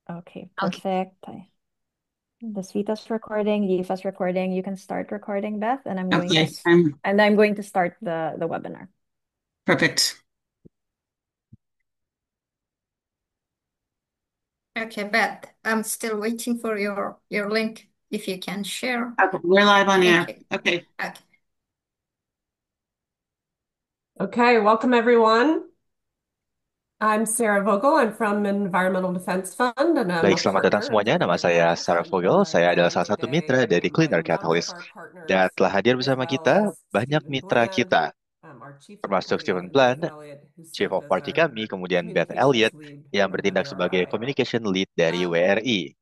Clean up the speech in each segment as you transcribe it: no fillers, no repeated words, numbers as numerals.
Okay, Okay. perfect. The Svita's recording, Yifa's recording. You can start recording, Beth, and Okay. I'm I'm going to start the webinar. perfect. Okay, Beth, I'm still waiting for your link. If you can share. Okay, we're live on Thank air. you. Okay. Okay. Okay, welcome everyone. I'm Sarah Vogel. I'm from Environmental Defense Fund, and I'm Baik, a selamat datang partner of semuanya. the Nama Clean Air saya Sarah Action Vogel. Saya adalah Fund. salah And satu mitra today dari we Clean invite Air a number of Catalyst. our Dan partners, telah hadir as bersama well kita as banyak Stephen mitra Bland, kita, our Chief of termasuk Party, Stephen and Beth Bland, Elliott, who Chief served of as Party our kami, kemudian Beth communications Elliott, lead yang for bertindak sebagai WRI. Communication Lead dari WRI.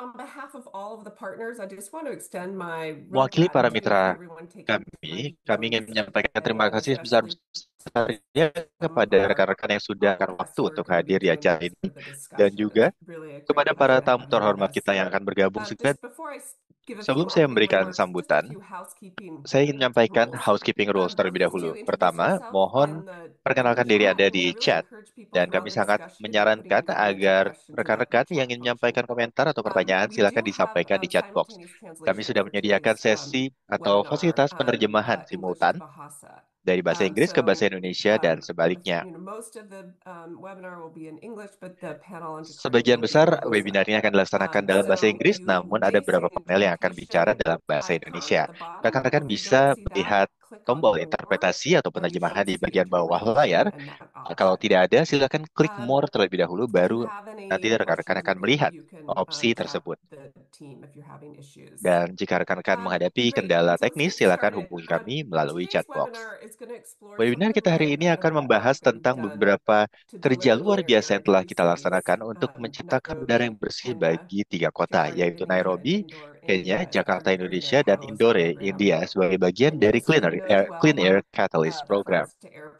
On behalf of all of the partners, I just want to extend my real Mewakili para gratitude for mitra everyone taking time to kami join ingin us menyampaikan terima today, and kasih especially sebesar-besarnya some kepada of our rekan-rekan yang sudah akan guests waktu who are untuk going to be hadir di joining acara us ini, for the dan discussion. juga It's really a great kepada para pleasure to tamu have you with terhormat us. kita yang akan bergabung sekitar. Just before I give a Sebelum few saya opening memberikan remarks, just a sambutan, few housekeeping saya ingin menyampaikan rules. housekeeping rules terlebih Please dahulu. do introduce Pertama, yourself mohon in the perkenalkan diri chat, Anda and we di really chat. encourage people Dan who are on kami the sangat discussion to be putting menyarankan comments or agar questions in that rekan-rekan yang chat ingin function. menyampaikan komentar atau pertanyaan We silakan do have disampaikan di chat box. simultaneous Kami translation sudah for menyediakan today's sesi atau webinar, fasilitas penerjemahan English to simultan Bahasa. dari bahasa Inggris ke bahasa So Indonesia dan sebaliknya. most of the webinar will be in English, but the panel on Jakarta Sebagian will be in besar Bahasa. webinar ini akan dilaksanakan dalam bahasa So Inggris, you namun ada may see beberapa an panel yang akan bicara interpretation dalam bahasa icon at Indonesia. the bottom. Rekan-rekan If you don't bisa see that, melihat click on tombol more, interpretasi atau and you penerjemahan should di see bagian bawah interpretation layar. in that Kalau option. tidak ada, silakan klik more terlebih dahulu, If you baru have nanti any rekan-rekan questions, akan melihat you can opsi chat tersebut. the team if you're having issues. Dan jika rekan-rekan menghadapi Great. kendala So let's teknis, get silakan started. hubungi kami melalui Today's chat box. webinar is going to explore some of Webinar the kita hari work ini that akan has membahas been tentang done beberapa to kerja deliver luar clean biasa air yang in telah three kita cities, laksanakan untuk menciptakan udara yang Nairobi, bersih Kenya, bagi tiga kota, Jakarta, yaitu Indonesia, and Nairobi, Indore, Kenya, India, as part Jakarta, of their Clean Air Indonesia, dan Catalyst Indore, program. India, sebagai bagian And dari as Stephen knows Clean well, Air Catalyst the Program. threats to air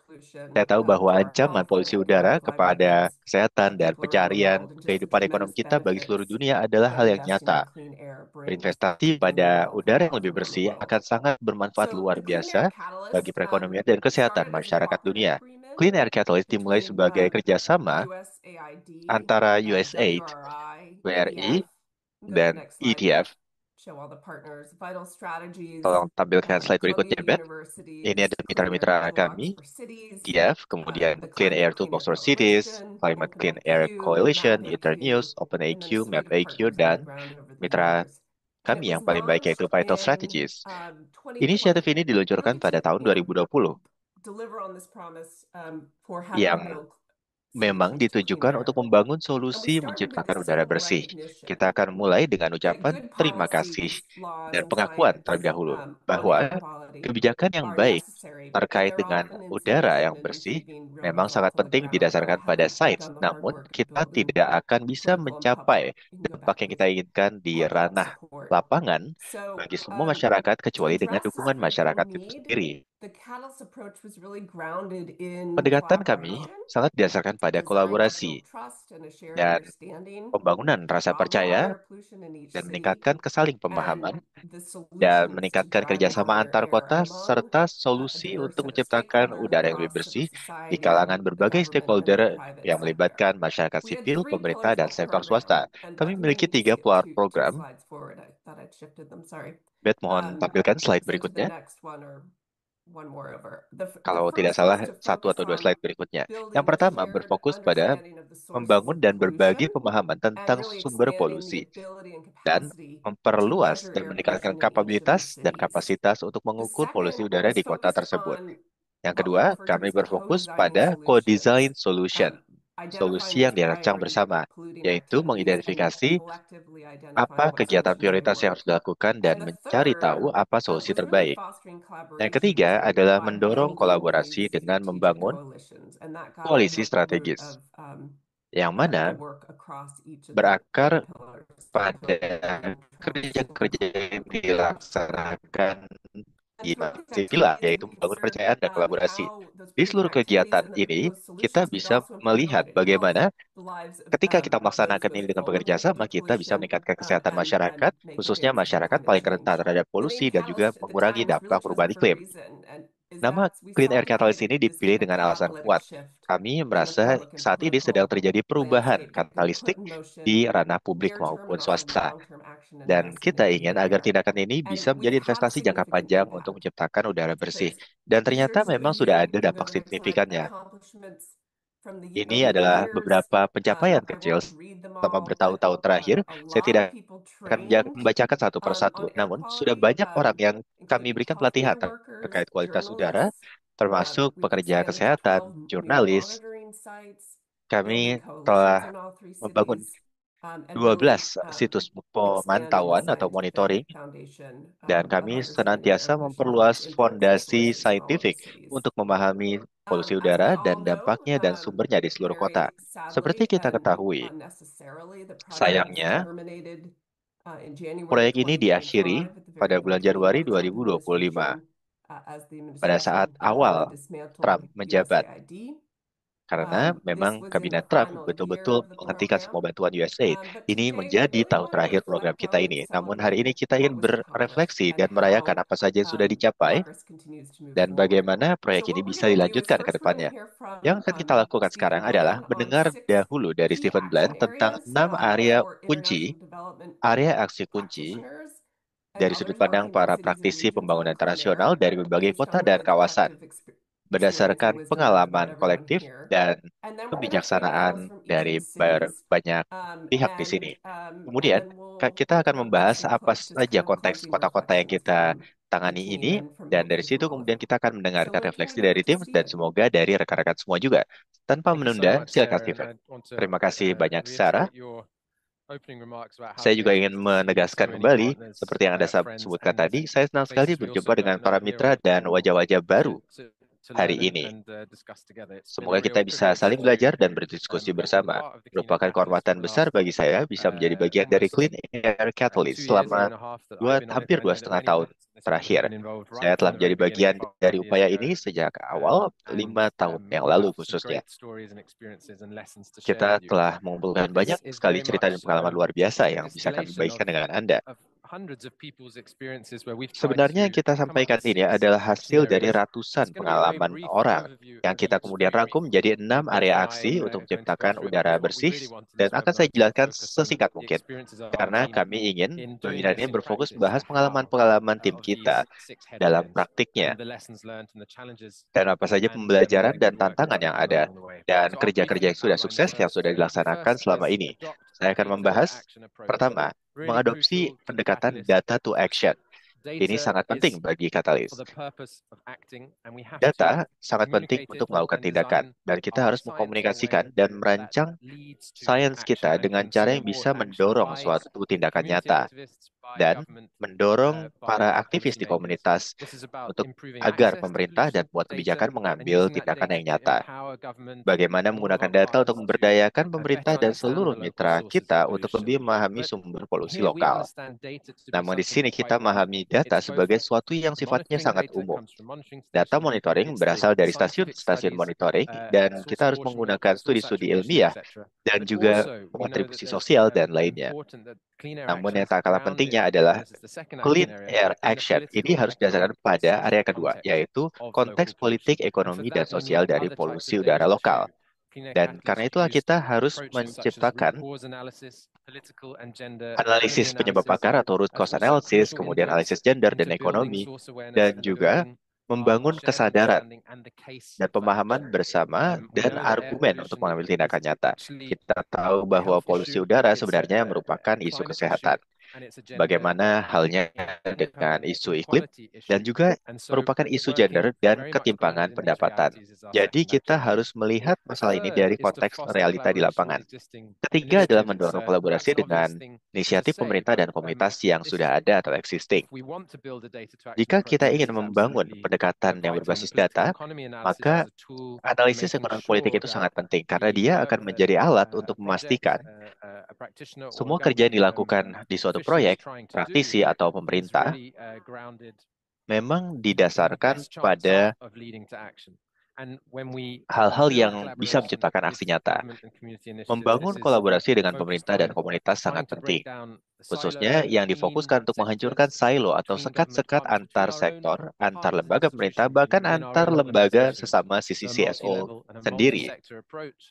Saya pollution tahu bahwa to our ancaman health and polusi udara economic kepada livelihoods kesehatan of dan people around the pencarian world, and just the kehidupan tremendous ekonomi kita bagi seluruh benefits dunia adalah that hal yang investing in nyata. clean air brings to Berinvestasi global pada health and udara yang wealth lebih around the bersih world. akan sangat bermanfaat So luar the Clean Air biasa bagi Catalyst perekonomian dan kesehatan started as a masyarakat cooperative dunia. agreement Clean Air Catalyst dimulai between sebagai kerjasama USAID, antara USAID, WRI, WRI, EDF. Go to the dan next slide, Beth. ETF. Show all the partners, Vital Strategies, Tolong tampilkan slide berikutnya, Columbia Beth. Ini University's ada Clean Air mitra-mitra Toolbox kami, for Cities, ETF, kemudian the Clean Climate Air Clean Air Toolbox for Cities, Coalition, Climate Clean Air OpenIQ, Coalition, MapIQ, Internews, and then a OpenIQ, suite of MapIQ, partners on the dan ground over the mitra years. And it kami was yang paling baik yaitu launched Vital in Strategies. Inisiatif 2020, ini diluncurkan really pada to, tahun 2020 deliver on this promise for having yang real memang solutions to clean ditujukan untuk air. membangun And we solusi started with menciptakan this udara simple bersih. recognition Kita akan mulai dengan that ucapan good terima kasih policies, laws, dan and pengakuan science terlebih dahulu on air bahwa quality kebijakan yang are baik necessary, and terkait they're dengan often udara insufficient yang in bersih achieving real memang sangat results on the penting ground if we didasarkan pada haven't sains, done the hard namun work of kita building tidak akan bisa political and public, mencapai you can go dampak back, yang please, kita inginkan di public ranah support. lapangan So bagi semua masyarakat to kecuali dengan address this dukungan critical masyarakat itu need, sendiri. the Catalyst approach was really grounded in Pendekatan kami collaboration, sangat didasarkan pada designed to build kolaborasi trust and a shared dan understanding pembangunan of rasa problem percaya air pollution in each dan city meningkatkan kesaling and pemahaman the dan solutions to meningkatkan driving kerjasama cleaner antar air kota among serta a solusi diverse untuk set of menciptakan stakeholders udara yang lebih across civil bersih di society, kalangan the berbagai government, and the stakeholder private yang sector. melibatkan masyarakat We had sipil, three pemerintah, pillars dan of the sektor program, swasta. and Kami Beth, I'm going to memiliki need to 3 skip pilar two program. slides forward. I thought I'd shifted them. Sorry. Bet, mohon tampilkan slide So to the berikutnya. next one or one more over. The Kalau tidak first was salah, to 1 atau focus 2 on slide berikutnya. Yang building a pertama, shared berfokus pada understanding of the sources membangun of dan pollution berbagi pemahaman and tentang really sumber expanding the polusi ability and dan capacity to memperluas measure dan air meningkatkan pollution in each of these kapabilitas dan cities. kapasitas untuk The mengukur polusi second udara was di kota focused tersebut. on Yang what we kedua, refer to kami as the berfokus co-designing pada co-design solutions, solution, identifying solusi yang those dirancang priority bersama, polluting yaitu activities and mengidentifikasi collectively identifying apa what kegiatan solutions would prioritas yang work. harus dilakukan dan And the mencari third tahu apa solusi was really terbaik. fostering Yang collaborations ketiga adalah by mendorong building kolaborasi these dengan strategic membangun coalitions, and that got at koalisi the root strategis, of yang the mana work across each of the berakar pillars pada to transform kerja-kerja yang dilaksanakan and di throughout these masing pilar, activities, yaitu we membangun considered kepercayaan dan kolaborasi. how those Di predictive seluruh activities kegiatan and ini, those kita solutions could bisa also improve not melihat only health, bagaimana the lives of ketika kita those melaksanakan with ini dengan bekerja vulnerable sama, to kita bisa pollution, meningkatkan kesehatan and masyarakat, make a khususnya difference in masyarakat climate paling rentan change. terhadap The name polusi dan juga Catalyst at the mengurangi time was really dampak chosen perubahan for a iklim. reason, and Nama Clean Air Catalyst ini dipilih dengan alasan kuat. Kami merasa saat ini sedang terjadi perubahan katalistik di ranah publik maupun swasta. Dan kita ingin agar tindakan ini bisa menjadi investasi jangka panjang untuk menciptakan udara bersih. Dan ternyata memang sudah ada dampak signifikannya. Ini adalah beberapa pencapaian kecil selama bertahun-tahun terakhir. Saya tidak akan membacakan satu persatu, namun sudah banyak orang yang kami berikan pelatihan terkait kualitas udara, termasuk pekerja kesehatan, jurnalis. Kami telah membangun 12 situs pemantauan atau monitoring, dan kami senantiasa memperluas fondasi saintifik untuk memahami polusi udara dan dampaknya dan sumbernya di seluruh kota. Seperti kita ketahui, sayangnya, proyek ini diakhiri pada bulan Januari 2025, pada saat awal Trump menjabat. Karena memang kabinet Trump betul-betul menghentikan semua bantuan USAID. Ini menjadi tahun terakhir program kita ini. Namun hari ini kita ingin berefleksi dan merayakan apa saja yang sudah dicapai dan bagaimana proyek ini bisa dilanjutkan ke depannya. Yang akan kita lakukan sekarang adalah mendengar dahulu dari Stephen Bland tentang 6 area kunci, area aksi kunci dari sudut pandang para praktisi pembangunan internasional dari berbagai kota dan kawasan, berdasarkan pengalaman kolektif dan kebijaksanaan dari banyak pihak di sini. Kemudian, kita akan membahas apa saja konteks kota-kota yang kita tangani ini, dan dari situ kemudian kita akan mendengarkan refleksi dari tim dan semoga dari rekan-rekan semua juga. Tanpa menunda, silakan Steven. Terima kasih banyak, Sarah. Saya juga ingin menegaskan kembali, seperti yang Anda sebutkan tadi, saya senang sekali berjumpa dengan para mitra dan wajah-wajah baru hari ini. Semoga kita bisa saling belajar dan berdiskusi bersama. Merupakan kehormatan besar bagi saya bisa menjadi bagian dari Clean Air Catalyst selama hampir 2,5 tahun terakhir. Saya telah menjadi bagian dari upaya ini sejak awal 5 tahun yang lalu khususnya. Kita telah mengumpulkan banyak sekali cerita dan pengalaman luar biasa yang bisa kami bagikan dengan Anda. Sebenarnya yang kita sampaikan ini adalah hasil dari ratusan pengalaman orang yang kita kemudian rangkum menjadi 6 area aksi untuk menciptakan udara bersih, dan akan saya jelaskan sesingkat mungkin karena kami ingin webinar ini berfokus membahas pengalaman-pengalaman tim kita dalam praktiknya dan apa saja pembelajaran dan tantangan yang ada dan kerja-kerja yang sudah sukses yang sudah dilaksanakan selama ini. Saya akan membahas pertama, mengadopsi pendekatan data to action. Ini sangat penting bagi Catalyst. Data sangat penting untuk melakukan tindakan, dan kita harus mengkomunikasikan dan merancang sains kita dengan cara yang bisa mendorong suatu tindakan nyata dan mendorong para aktivis di komunitas agar pemerintah dan buat kebijakan mengambil tindakan yang nyata. Bagaimana menggunakan data untuk memberdayakan pemerintah dan seluruh mitra kita untuk lebih memahami sumber polusi lokal. Namun di sini kita memahami data sebagai sesuatu yang sifatnya sangat umum. Data monitoring berasal dari stasiun-stasiun monitoring, dan kita harus menggunakan studi-studi ilmiah dan juga kontribusi sosial dan lainnya. Namun yang tak kalah pentingnya adalah Clean Air Action ini harus didasarkan pada area kedua, yaitu konteks politik, ekonomi, dan sosial dari polusi udara lokal. Dan karena itulah kita harus menciptakan analisis penyebab akar atau root cause analysis, kemudian analisis gender dan ekonomi, dan juga membangun kesadaran dan pemahaman bersama dan argumen untuk mengambil tindakan nyata. Kita tahu bahwa polusi udara sebenarnya merupakan isu kesehatan. Bagaimana halnya dengan isu iklim dan juga merupakan isu gender dan ketimpangan pendapatan. Jadi kita harus melihat masalah ini dari konteks realita di lapangan. Ketiga adalah mendorong kolaborasi dengan inisiatif pemerintah dan komunitas yang sudah ada atau existing. Jika kita ingin membangun pendekatan yang berbasis data, maka analisis ekonomi politik itu sangat penting karena dia akan menjadi alat untuk memastikan semua kerja yang dilakukan di suatu proyek, praktisi atau pemerintah memang didasarkan pada hal-hal yang bisa menciptakan aksi nyata. Membangun kolaborasi dengan pemerintah dan komunitas sangat penting, khususnya yang difokuskan untuk menghancurkan silo atau sekat-sekat antar sektor, antar lembaga pemerintah, bahkan antar lembaga sesama CCCSO sendiri.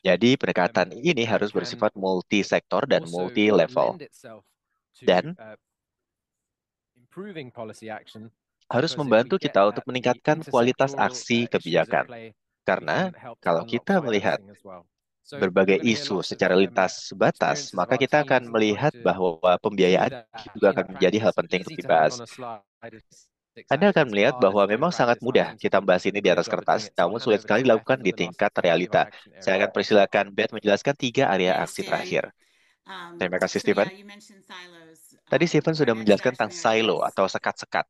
Jadi pendekatan ini harus bersifat multi-sektor dan multi-level. Dan harus membantu kita untuk meningkatkan kualitas aksi kebijakan. Karena kalau kita melihat berbagai isu secara lintas batas, maka kita akan melihat bahwa pembiayaan juga akan menjadi hal penting untuk dibahas. Anda akan melihat bahwa memang sangat mudah kita membahas ini di atas kertas, namun sulit sekali dilakukan di tingkat realita. Saya akan persilakan Beth menjelaskan 3 area aksi terakhir. Terima kasih, Stephen. Tadi Stephen sudah menjelaskan tentang silo atau sekat-sekat.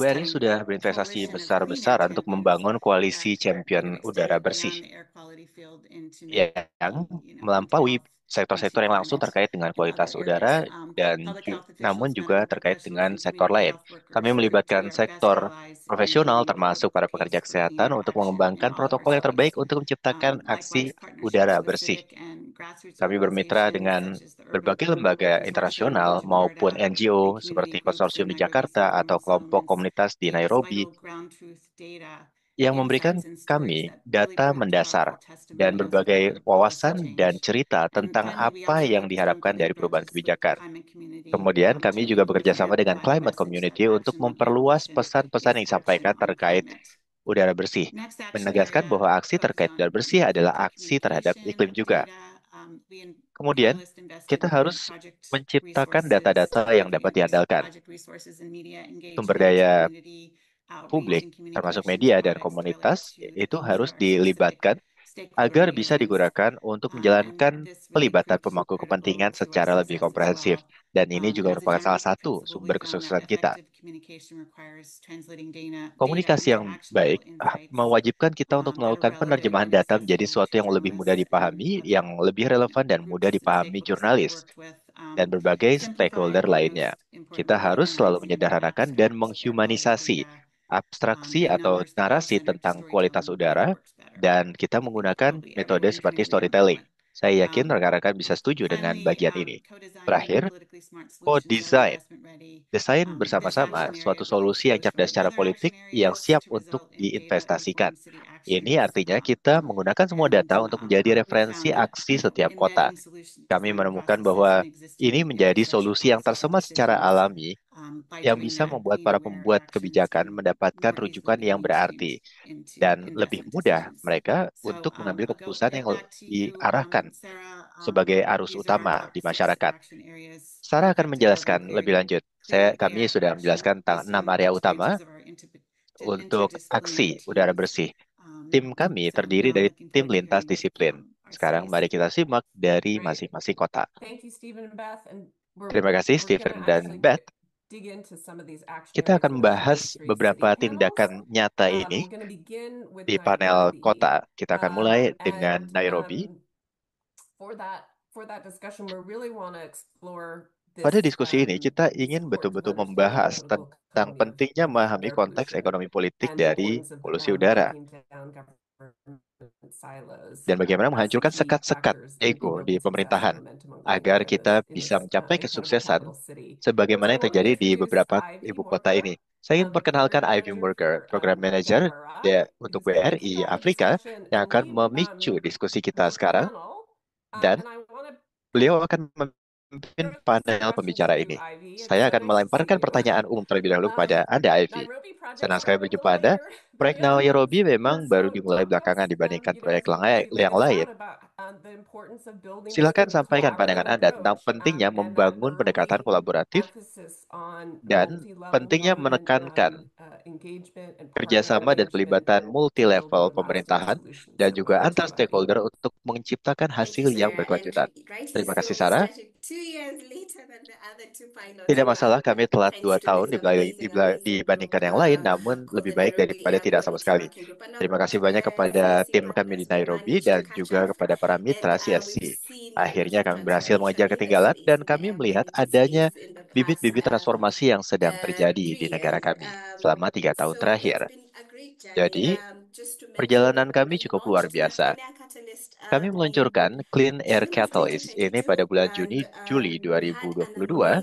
BRI sudah berinvestasi besar-besaran untuk membangun koalisi champion udara bersih yang melampaui sektor-sektor yang langsung terkait dengan kualitas udara dan namun juga terkait dengan sektor lain. Kami melibatkan sektor profesional termasuk para pekerja kesehatan untuk mengembangkan protokol yang terbaik untuk menciptakan aksi udara bersih. Kami bermitra dengan berbagai lembaga internasional maupun NGO seperti konsorsium di Jakarta atau kelompok komunitas di Nairobi yang memberikan kami data mendasar dan berbagai wawasan dan cerita tentang apa yang diharapkan dari perubahan kebijakan. Kemudian kami juga bekerja sama dengan Climate Community untuk memperluas pesan-pesan yang disampaikan terkait udara bersih, menegaskan bahwa aksi terkait udara bersih adalah aksi terhadap iklim juga. Kemudian, kita harus menciptakan data-data yang dapat diandalkan. Sumber daya publik, termasuk media dan komunitas, itu harus dilibatkan agar bisa digunakan untuk menjalankan pelibatan pemangku kepentingan secara lebih komprehensif. Dan ini juga merupakan salah satu sumber kesuksesan kita. Komunikasi yang baik mewajibkan kita untuk melakukan penerjemahan data menjadi sesuatu yang lebih mudah dipahami, yang lebih relevan dan mudah dipahami jurnalis dan berbagai stakeholder lainnya. Kita harus selalu menyederhanakan dan menghumanisasi abstraksi atau narasi tentang kualitas udara, dan kita menggunakan metode seperti storytelling. Saya yakin rekan-rekan bisa setuju dengan bagian ini. Terakhir, co-design. Desain bersama-sama suatu solusi yang cerdas secara politik yang siap untuk diinvestasikan. Ini artinya kita menggunakan semua data untuk menjadi referensi aksi setiap kota. Kami menemukan bahwa ini menjadi solusi yang tersemat secara alami yang bisa membuat para pembuat kebijakan mendapatkan rujukan yang berarti dan lebih mudah mereka untuk mengambil keputusan yang diarahkan sebagai arus utama di masyarakat. Sarah akan menjelaskan lebih lanjut. Kami sudah menjelaskan tentang 6 area utama untuk aksi udara bersih. Tim kami terdiri dari tim lintas disiplin. Sekarang mari kita simak dari masing-masing kota. Terima kasih Stephen dan Beth. Kita akan membahas beberapa tindakan nyata ini di panel kota. Kita akan mulai dengan Nairobi. Pada diskusi ini, kita ingin betul-betul membahas tentang pentingnya memahami konteks ekonomi politik dari polusi udara dan bagaimana menghancurkan sekat-sekat ego di pemerintahan agar kita bisa mencapai kesuksesan sebagaimana yang terjadi di beberapa ibu kota ini. Saya ingin perkenalkan Ivy Murger, Program Manager untuk BRI Afrika, yang akan memicu diskusi kita sekarang, dan beliau akan memimpin panel pembicara ini. Saya akan melemparkan pertanyaan umum terlebih dahulu kepada Anda, Ivy. Senang sekali berjumpa Anda. Proyek Nairobi memang baru dimulai belakangan dibandingkan proyek yang lain. Silakan sampaikan pandangan Anda tentang pentingnya membangun pendekatan kolaboratif dan pentingnya menekankan kerjasama dan pelibatan multi-level pemerintahan dan juga antar stakeholder untuk menciptakan hasil yang berkelanjutan. Terima kasih, Sarah. Tidak masalah, kami telat 2 tahun dibandingkan yang lain, namun lebih baik daripada tidak sama sekali. Terima kasih banyak kepada tim kami di Nairobi dan juga kepada para mitra CSC. Akhirnya kami berhasil mengejar ketinggalan dan kami melihat adanya bibit-bibit transformasi yang sedang terjadi di negara kami selama 3 tahun terakhir. Jadi, perjalanan kami cukup luar biasa. Kami meluncurkan Clean Air Catalyst ini pada bulan Juli 2022.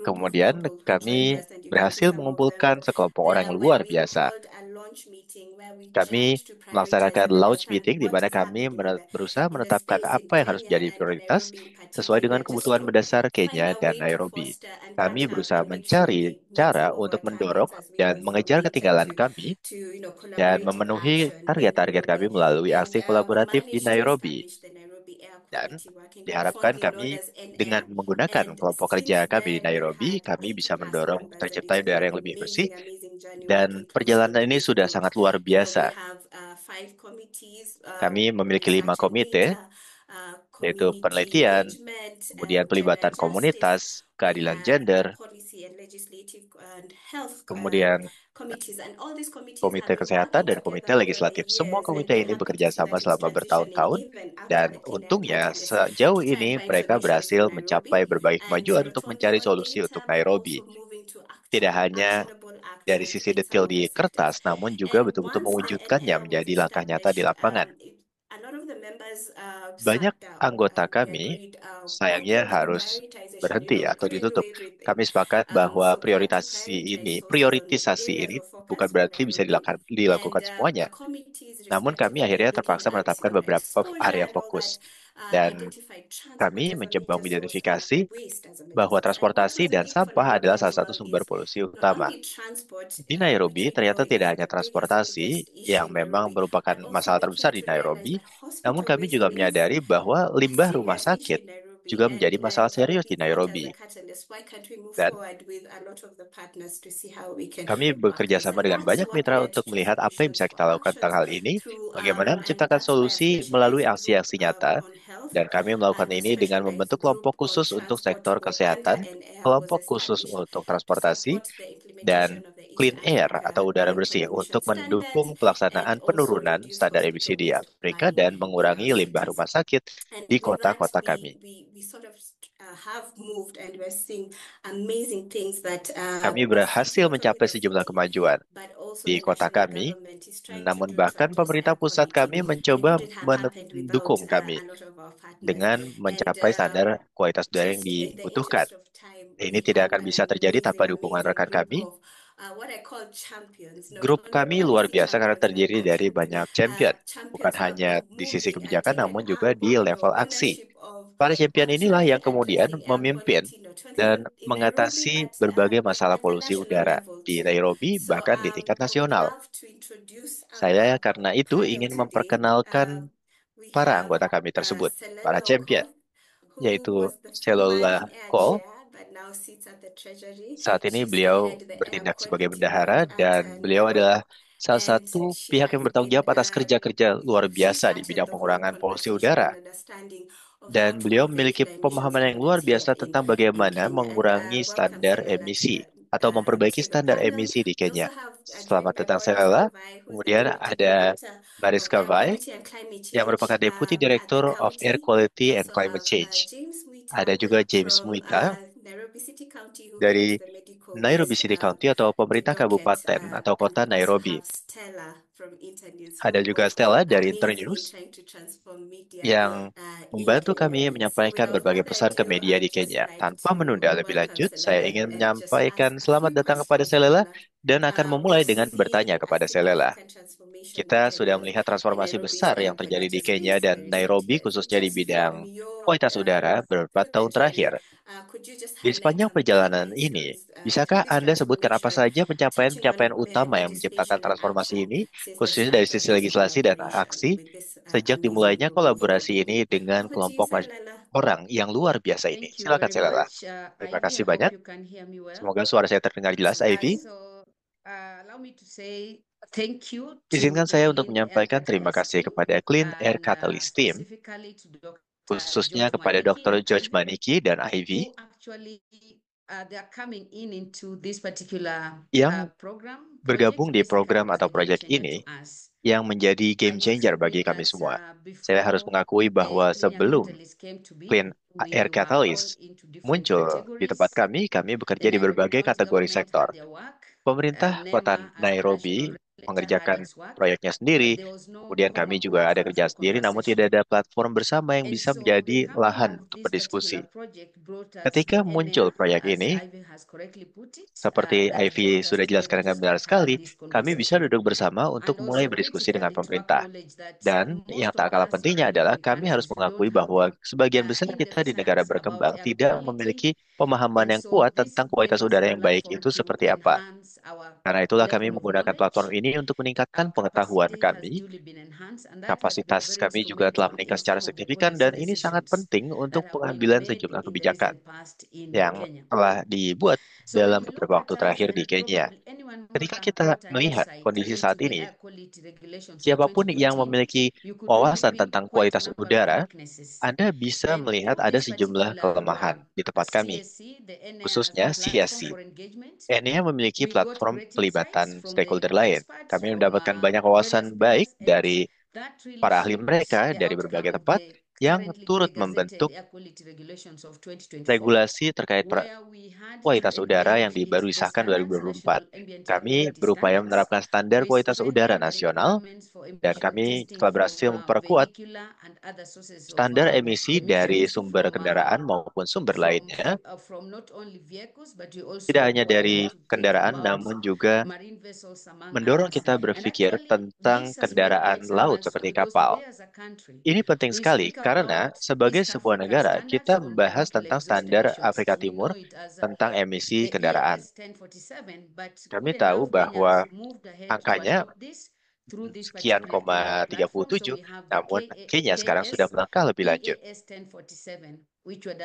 Kemudian kami berhasil mengumpulkan sekelompok orang yang luar biasa. Kami melaksanakan launch meeting di mana kami berusaha menetapkan apa yang harus menjadi prioritas sesuai dengan kebutuhan mendasar Kenya dan Nairobi. Kami berusaha mencari cara untuk mendorong dan mengejar ketinggalan kami dan memenuhi target-target kami melalui aksi kolaboratif di Nairobi. Dan diharapkan kami dengan menggunakan kelompok kerja kami di Nairobi, kami bisa mendorong terciptanya udara yang lebih bersih. Dan perjalanan ini sudah sangat luar biasa. Kami memiliki 5 komite, yaitu penelitian, kemudian pelibatan komunitas, keadilan gender, kemudian komite kesehatan dan komite legislatif. Semua komite ini bekerja sama selama bertahun-tahun dan untungnya sejauh ini mereka berhasil mencapai berbagai kemajuan untuk mencari solusi untuk Nairobi. Tidak hanya dari sisi detail di kertas, namun juga betul-betul mewujudkannya menjadi langkah nyata di lapangan. Banyak anggota kami sayangnya harus berhenti atau ditutup. Kami sepakat bahwa prioritisasi ini bukan berarti bisa dilakukan semuanya. Namun kami akhirnya terpaksa menetapkan beberapa area fokus. Dan kami mencoba mengidentifikasi bahwa transportasi dan sampah adalah salah satu sumber polusi utama. Di Nairobi, ternyata tidak hanya transportasi yang memang merupakan masalah terbesar di Nairobi, namun kami juga menyadari bahwa limbah rumah sakit juga menjadi masalah serius di Nairobi. Dan kami bekerja sama dengan banyak mitra untuk melihat apa yang bisa kita lakukan tentang hal ini, bagaimana menciptakan solusi melalui aksi-aksi nyata, dan kami melakukan ini dengan membentuk kelompok khusus untuk sektor kesehatan, kelompok khusus untuk transportasi, dan clean air atau udara bersih untuk mendukung pelaksanaan penurunan standar emisi di Afrika dan mengurangi limbah rumah sakit di kota-kota kami. Kami berhasil mencapai sejumlah kemajuan di kota kami, namun bahkan pemerintah pusat kami mencoba mendukung kami dengan mencapai standar kualitas udara yang dibutuhkan. Ini tidak akan bisa terjadi tanpa dukungan rekan kami. Grup kami luar biasa karena terdiri dari banyak champion, bukan hanya di sisi kebijakan namun juga di level aksi. Para champion inilah yang kemudian memimpin dan mengatasi berbagai masalah polusi udara di Nairobi bahkan di tingkat nasional. Saya karena itu ingin memperkenalkan para anggota kami tersebut, para champion, yaitu Selula Cole. Saat ini beliau bertindak sebagai bendahara dan beliau adalah salah satu pihak yang bertanggung jawab atas kerja-kerja luar biasa di bidang pengurangan polusi udara. Dan beliau memiliki pemahaman yang luar biasa tentang bagaimana mengurangi standar emisi atau memperbaiki standar emisi di Kenya. Selamat datang Selula. Kemudian ada Mariska Vai yang merupakan Deputy Director of Air Quality and Climate Change. Ada juga James Muita dari Nairobi City County atau pemerintah kabupaten atau kota Nairobi. Ada juga Stella dari Internews yang membantu kami menyampaikan berbagai pesan ke media di Kenya. Tanpa menunda lebih lanjut, saya ingin menyampaikan selamat datang kepada Selela dan akan memulai dengan bertanya kepada Selela. Kita sudah melihat transformasi besar yang terjadi di Kenya dan Nairobi khususnya di bidang kualitas udara beberapa tahun terakhir. Di sepanjang perjalanan ini, bisakah Anda sebutkan apa saja pencapaian-pencapaian utama yang menciptakan transformasi ini, khususnya dari sisi legislasi dan aksi, sejak dimulainya kolaborasi ini dengan kelompok orang yang luar biasa ini? Silakan, Selala. Terima kasih banyak. Semoga suara saya terdengar jelas, Ivy. Izinkan saya untuk menyampaikan terima kasih kepada Clean Air Catalyst Team, khususnya kepada Dr. George Maniki dan Ivy, yang bergabung di program atau proyek ini yang menjadi game changer bagi kami semua. Saya harus mengakui bahwa sebelum Clean Air Catalyst muncul di tempat kami bekerja di berbagai kategori sektor. Pemerintah kota Nairobi mengerjakan proyeknya sendiri, kemudian kami juga ada kerja sendiri, namun tidak ada platform bersama yang bisa menjadi lahan untuk berdiskusi. Ketika muncul proyek ini, seperti Ivy sudah jelaskan dengan benar sekali, kami bisa duduk bersama untuk mulai berdiskusi dengan pemerintah. Dan yang tak kalah pentingnya adalah kami harus mengakui bahwa sebagian besar kita di negara berkembang tidak memiliki pemahaman yang kuat tentang kualitas udara yang baik itu seperti apa. Karena itulah kami menggunakan platform ini untuk meningkatkan pengetahuan kami. Kapasitas kami juga telah meningkat secara signifikan dan ini sangat penting untuk pengambilan sejumlah kebijakan yang telah dibuat dalam beberapa waktu terakhir di Kenya. Ketika kita melihat kondisi saat ini, siapapun yang memiliki wawasan tentang kualitas udara, Anda bisa melihat ada sejumlah kelemahan di tempat kami, khususnya CSC. ENEA memiliki platform pelibatan stakeholder lain. Kami mendapatkan banyak wawasan baik dari para ahli mereka dari berbagai tempat yang turut membentuk regulasi terkait kualitas udara yang baru disahkan 2024. Kami berupaya menerapkan standar kualitas udara nasional dan kami telah berhasil memperkuat standar emisi dari sumber kendaraan maupun sumber lainnya, tidak hanya dari kendaraan namun juga mendorong kita berpikir tentang kendaraan laut seperti kapal. Ini penting sekali karena sebagai sebuah negara, kita membahas tentang standar Afrika Timur tentang emisi kendaraan. Kami tahu bahwa angkanya sekian 37, namun Kenya sekarang sudah melangkah lebih lanjut.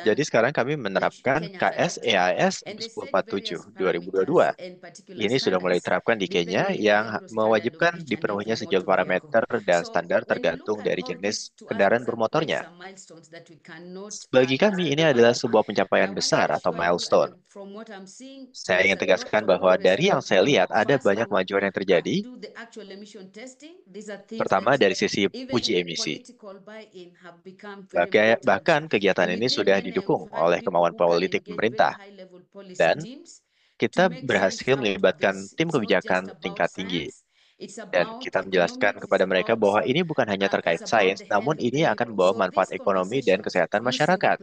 Jadi sekarang kami menerapkan KS EAS 1047 2022. Ini sudah mulai diterapkan di Kenya yang mewajibkan dipenuhinya sejumlah parameter dan standar tergantung dari jenis kendaraan bermotornya. Bagi kami ini adalah sebuah pencapaian besar atau milestone. Saya ingin tegaskan bahwa dari yang saya lihat ada banyak kemajuan yang terjadi. Pertama dari sisi uji emisi. Bahkan kegiatan ini sudah didukung oleh kemauan politik pemerintah. Dan kita berhasil melibatkan tim kebijakan tingkat tinggi. Dan kita menjelaskan kepada mereka bahwa ini bukan hanya terkait sains, namun ini akan membawa manfaat ekonomi dan kesehatan masyarakat.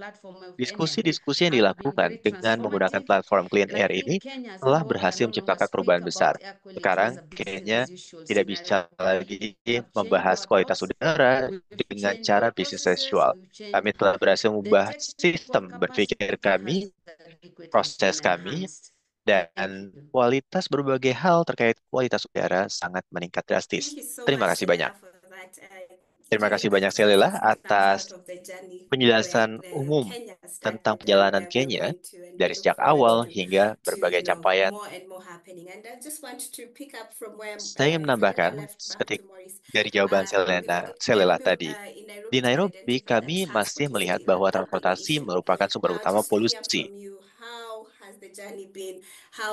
Diskusi-diskusi yang dilakukan dengan menggunakan platform Clean Air ini telah berhasil menciptakan perubahan besar. Sekarang, Kenya tidak bisa lagi membahas kualitas udara dengan cara bisnis as usual. Kami telah berhasil mengubah sistem berpikir kami, proses kami, dan kualitas berbagai hal terkait kualitas udara sangat meningkat drastis. Terima kasih banyak. Terima kasih banyak Sheila atas penjelasan umum tentang perjalanan Kenya dari sejak awal hingga berbagai capaian. Saya ingin menambahkan dari jawaban Sheila tadi. Di Nairobi, kami masih melihat bahwa transportasi merupakan sumber utama polusi.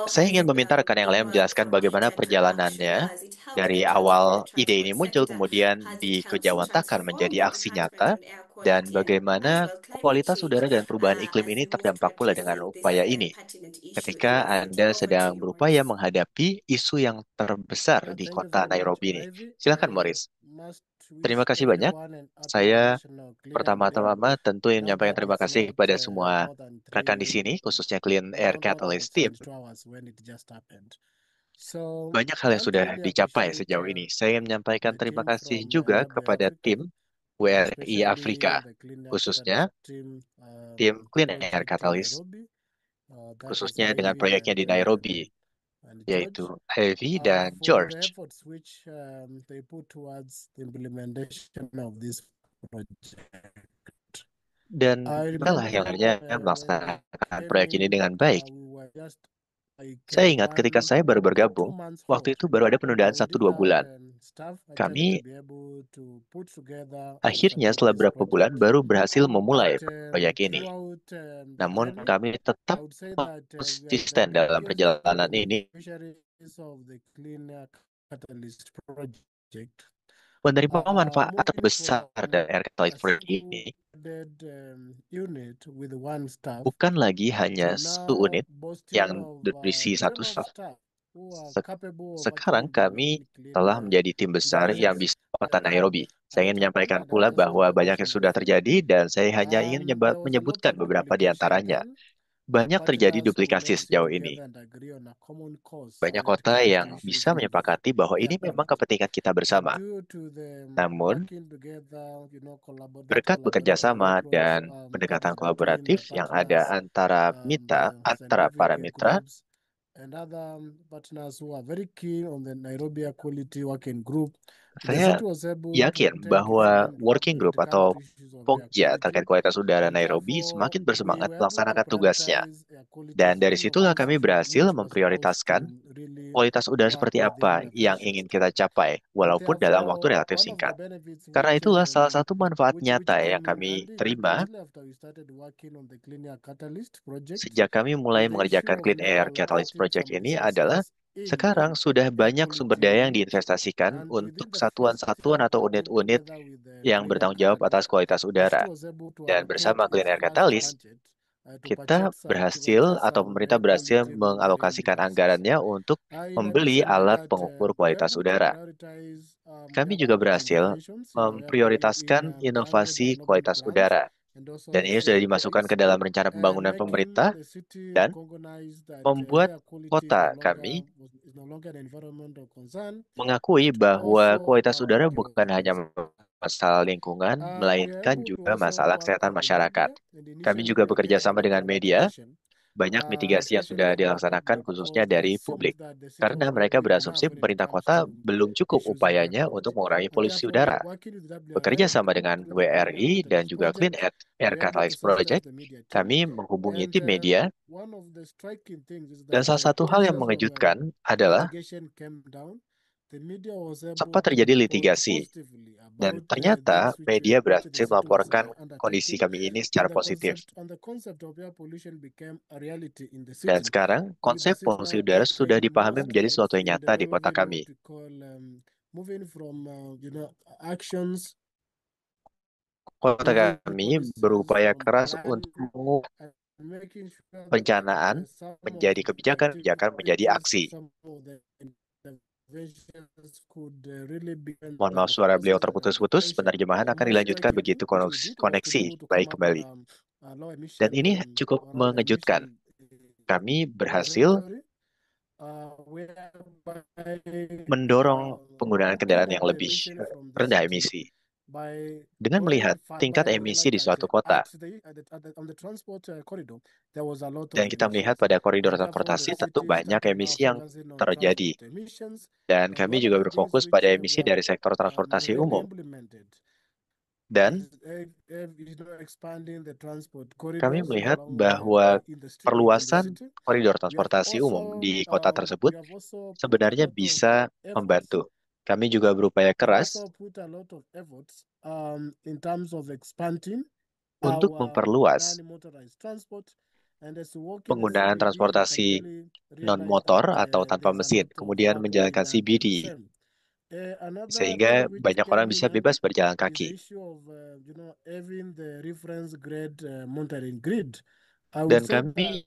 Saya ingin meminta rekan yang lain menjelaskan bagaimana perjalanannya dari awal ide ini muncul, kemudian dikejawantahkan menjadi aksi nyata, dan bagaimana kualitas udara dan perubahan iklim ini terdampak pula dengan upaya ini. Ketika Anda sedang berupaya menghadapi isu yang terbesar di kota Nairobi ini. Silakan, Morris. Terima kasih banyak. Saya pertama-tama tentu ingin menyampaikan terima kasih kepada semua rekan di sini, khususnya Clean Air Catalyst Team. Banyak hal yang sudah dicapai sejauh ini. Saya ingin menyampaikan terima kasih juga kepada tim WRI Afrika, khususnya tim Clean Air Catalyst, khususnya dengan proyeknya di Nairobi, yaitu Heavy dan George. Dan itulah yang akhirnya melaksanakan proyek ini dengan baik. Saya ingat ketika saya baru bergabung, waktu itu baru ada penundaan 1-2 bulan. Kami akhirnya setelah beberapa bulan baru berhasil memulai proyek ini. Namun kami tetap konsisten dalam perjalanan ini. Penerima manfaat terbesar dari Air Catalyst Project ini bukan lagi hanya satu unit yang berisi satu staf. Sekarang kami telah menjadi tim besar yang bisa di kota Nairobi. Saya ingin menyampaikan pula bahwa banyak yang sudah terjadi dan saya hanya ingin menyebutkan beberapa di antaranya. Banyak terjadi duplikasi sejauh ini. Banyak kota yang bisa menyepakati bahwa ini memang kepentingan kita bersama. Namun, berkat bekerja sama dan pendekatan kolaboratif yang ada antara para mitra, saya yakin bahwa working group atau Pokja terkait kualitas udara Nairobi semakin bersemangat melaksanakan tugasnya. Dan dari situlah kami berhasil memprioritaskan kualitas udara seperti apa yang ingin kita capai, walaupun dalam waktu relatif singkat. Karena itulah salah satu manfaat nyata yang kami terima sejak kami mulai mengerjakan Clean Air Catalyst Project ini adalah sekarang sudah banyak sumber daya yang diinvestasikan untuk satuan-satuan atau unit-unit yang bertanggung jawab atas kualitas udara. Dan bersama Clean Air Catalyst, kita berhasil atau pemerintah berhasil mengalokasikan anggarannya untuk membeli alat pengukur kualitas udara. Kami juga berhasil memprioritaskan inovasi kualitas udara. Dan ini sudah dimasukkan ke dalam rencana pembangunan pemerintah dan membuat kota kami mengakui bahwa kualitas udara bukan hanya masalah lingkungan, melainkan juga masalah kesehatan masyarakat. Kami juga bekerja sama dengan media. Banyak mitigasi yang sudah dilaksanakan khususnya dari publik. Karena mereka berasumsi pemerintah kota belum cukup upayanya untuk mengurangi polusi udara. Bekerja sama dengan WRI dan juga Clean Air Catalyst Project, kami menghubungi tim media. Dan salah satu hal yang mengejutkan adalah sempat terjadi litigasi. Dan ternyata media berhasil melaporkan kondisi kami ini secara positif. Dan sekarang konsep polusi udara sudah dipahami menjadi sesuatu yang nyata di kota kami. Kota kami berupaya keras untuk mengubah perencanaan menjadi kebijakan menjadi aksi. Mohon maaf suara beliau terputus-putus, penerjemahan akan dilanjutkan begitu koneksi baik kembali. Dan ini cukup mengejutkan. Kami berhasil mendorong penggunaan kendaraan yang lebih rendah emisi. Dengan melihat tingkat emisi di suatu kota, dan kita melihat pada koridor transportasi tentu banyak emisi yang terjadi. Dan kami juga berfokus pada emisi dari sektor transportasi umum. Dan kami melihat bahwa perluasan koridor transportasi umum di kota tersebut sebenarnya bisa membantu. Kami juga berupaya keras untuk memperluas penggunaan transportasi non-motor atau tanpa mesin, kemudian menjalankan CBD, sehingga banyak orang bisa bebas berjalan kaki. Dan kami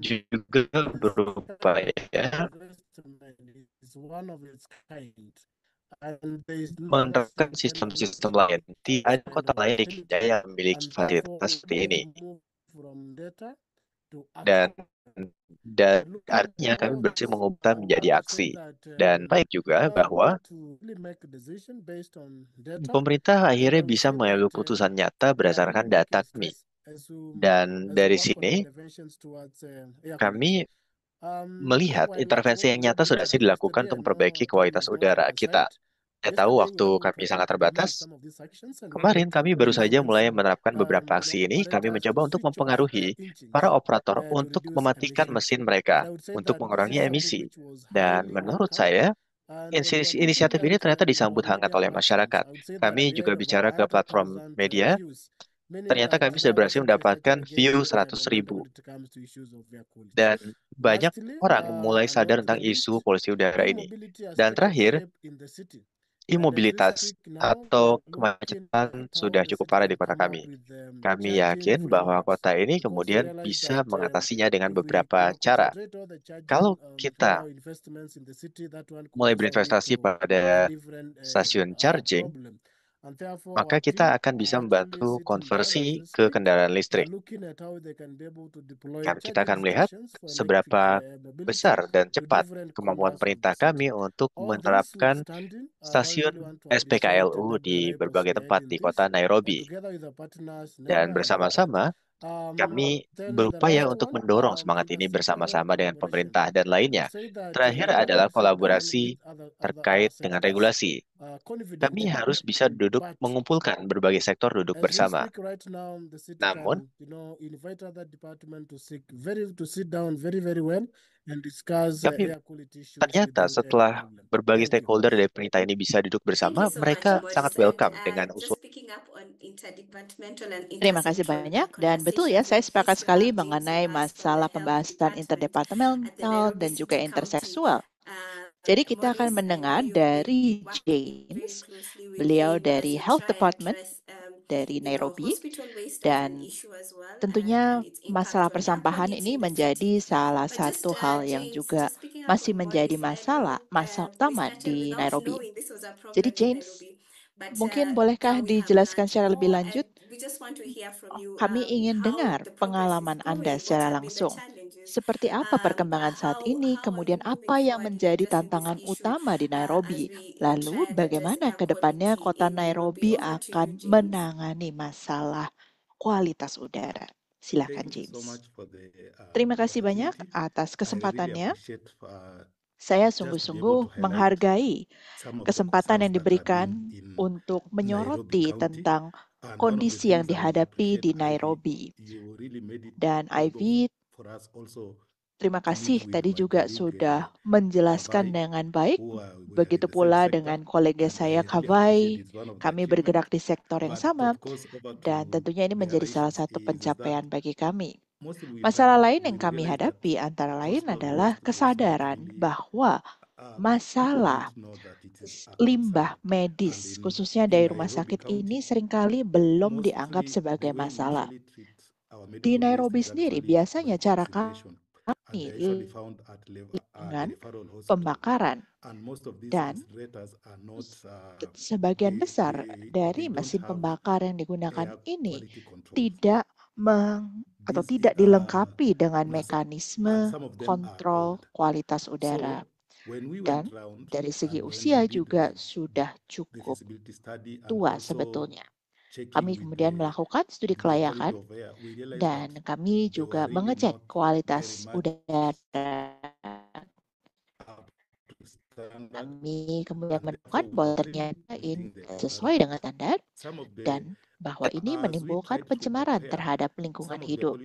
juga berupaya menerapkan sistem-sistem lain. Tidak ada kota lain di Kenya yang memiliki fasilitas seperti ini. Dan artinya kami berhasil mengubah menjadi aksi. Dan baik juga bahwa pemerintah akhirnya bisa mengambil keputusan nyata berdasarkan data kami. Dan dari sini kami melihat intervensi yang nyata sudah dilakukan untuk memperbaiki kualitas udara kita. Saya tahu waktu kami sangat terbatas. Kemarin kami baru saja mulai menerapkan beberapa aksi ini. Kami mencoba untuk mempengaruhi para operator untuk mematikan mesin mereka untuk mengurangi emisi. Dan menurut saya, Inisiatif ini ternyata disambut hangat oleh masyarakat. Kami juga bicara ke platform media, ternyata kami sudah berhasil mendapatkan view 100.000. Dan banyak orang mulai sadar tentang isu polusi udara ini. Dan terakhir, mobilitas atau kemacetan sudah cukup parah di kota kami. Kami yakin bahwa kota ini kemudian bisa mengatasinya dengan beberapa cara. Kalau kita mulai berinvestasi pada stasiun charging, maka kita akan bisa membantu konversi ke kendaraan listrik. Kita akan melihat seberapa besar dan cepat kemampuan perintah kami untuk menerapkan stasiun SPKLU di berbagai tempat di kota Nairobi. Dan bersama-sama, kami berupaya untuk mendorong semangat ini bersama-sama dengan pemerintah dan lainnya. Terakhir adalah kolaborasi terkait dengan regulasi. Kami harus bisa mengumpulkan berbagai sektor duduk bersama. Namun, ternyata setelah berbagai stakeholder dari pemerintah ini bisa duduk bersama, mereka sangat welcome dengan usul. Terima kasih banyak, dan betul ya, saya sepakat sekali mengenai masalah pembahasan interdepartemental dan juga interseksual. Jadi kita akan mendengar dari James, beliau dari Health Department dari Nairobi, dan tentunya masalah persampahan ini menjadi salah satu hal yang juga masih menjadi masalah utama di Nairobi. Jadi James, mungkin bolehkah dijelaskan secara lebih lanjut? Kami ingin dengar pengalaman Anda secara langsung. Seperti apa perkembangan saat ini, kemudian apa yang menjadi tantangan utama di Nairobi, lalu bagaimana ke depannya kota Nairobi akan menangani masalah kualitas udara. Silakan James. Terima kasih banyak atas kesempatannya. Saya sungguh-sungguh menghargai kesempatan yang diberikan untuk menyoroti tentang kondisi yang dihadapi di Nairobi. Dan Ivy, terima kasih tadi juga sudah menjelaskan dengan baik. Begitu pula dengan kolega saya Kavai, kami bergerak di sektor yang sama, dan tentunya ini menjadi salah satu pencapaian bagi kami. Masalah lain yang kami hadapi antara lain adalah kesadaran bahwa masalah limbah medis, khususnya dari rumah sakit ini seringkali belum dianggap sebagai masalah. Di Nairobi sendiri, biasanya cara kami dengan pembakaran, dan sebagian besar dari mesin pembakar yang digunakan ini tidak dilengkapi dengan mekanisme kontrol kualitas udara. Dan dari segi usia juga sudah cukup tua sebetulnya. Kami kemudian melakukan studi kelayakan dan kami juga mengecek kualitas udara. Kami kemudian menemukan bahwa ternyata ini sesuai dengan standar dan bahwa ini menimbulkan pencemaran terhadap lingkungan hidup.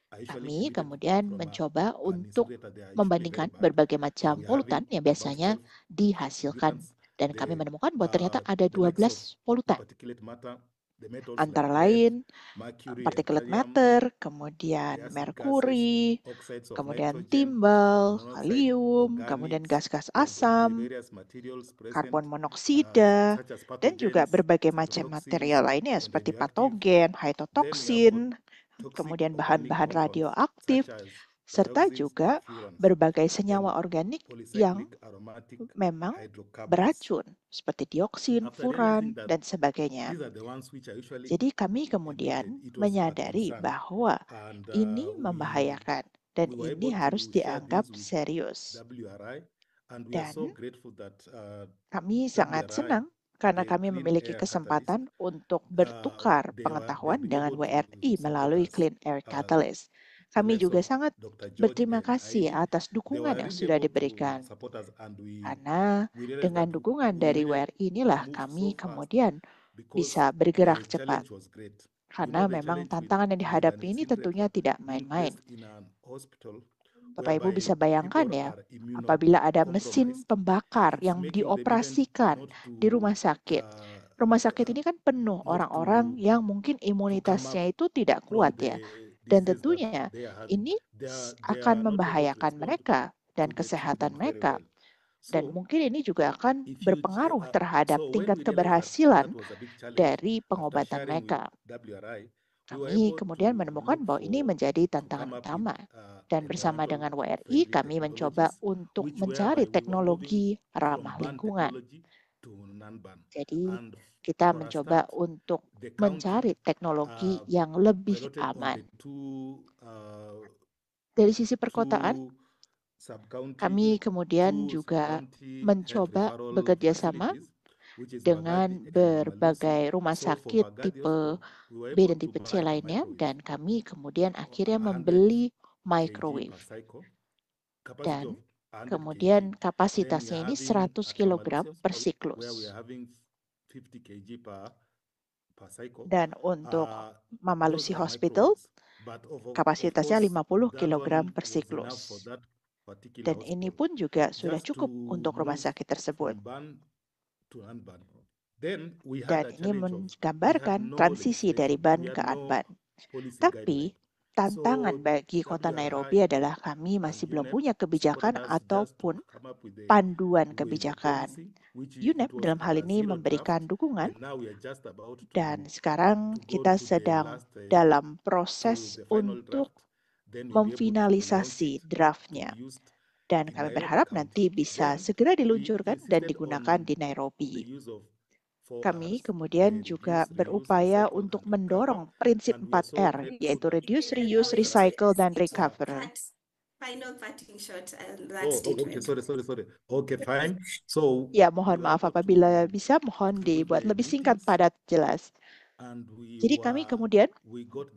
Kami kemudian mencoba untuk membandingkan berbagai macam polutan yang biasanya dihasilkan. Dan kami menemukan bahwa ternyata ada 12 polutan. Antara lain particulate matter, kemudian merkuri, kemudian timbal, kalium, kemudian gas-gas asam, karbon monoksida, dan juga berbagai macam material lainnya seperti patogen, hydrotoksin, kemudian bahan-bahan radioaktif, serta juga berbagai senyawa organik yang memang beracun, seperti dioksin, furan, dan sebagainya. Jadi kami kemudian menyadari bahwa ini membahayakan dan ini harus dianggap serius. Dan kami sangat senang karena kami memiliki kesempatan untuk bertukar pengetahuan dengan WRI melalui Clean Air Catalyst. Kami juga sangat berterima kasih atas dukungan yang sudah diberikan. Karena dengan dukungan dari WRI inilah kami kemudian bisa bergerak cepat. Karena memang tantangan yang dihadapi ini tentunya tidak main-main. Bapak Ibu bisa bayangkan ya, apabila ada mesin pembakar yang dioperasikan di rumah sakit. Rumah sakit ini kan penuh orang-orang yang mungkin imunitasnya itu tidak kuat ya. Dan tentunya ini akan membahayakan mereka dan kesehatan mereka. Dan mungkin ini juga akan berpengaruh terhadap tingkat keberhasilan dari pengobatan mereka. Kami kemudian menemukan bahwa ini menjadi tantangan utama. Dan bersama dengan WRI, kami mencoba untuk mencari teknologi ramah lingkungan. Jadi, kita mencoba untuk mencari teknologi yang lebih aman. Dari sisi perkotaan, kami kemudian juga mencoba bekerja sama dengan berbagai rumah sakit tipe B dan tipe C lainnya, dan kami kemudian akhirnya membeli microwave. Dan kemudian kapasitasnya ini 100 kg per siklus. Dan untuk Mama Lucy Hospital, kapasitasnya 50 kg per siklus. Dan ini pun juga sudah cukup untuk rumah sakit tersebut. Dan ini menggambarkan transisi dari ban ke unban. Tapi tantangan bagi kota Nairobi adalah kami masih belum punya kebijakan ataupun panduan kebijakan. UNEP dalam hal ini memberikan dukungan, dan sekarang kita sedang dalam proses untuk memfinalisasi draftnya. Dan kami berharap nanti bisa segera diluncurkan dan digunakan di Nairobi. Kami kemudian juga berupaya untuk mendorong prinsip 4R, yaitu reduce, reuse, recycle, dan recover. Ya, mohon maaf apabila bisa, mohon dibuat lebih singkat, padat, jelas. Jadi kami kemudian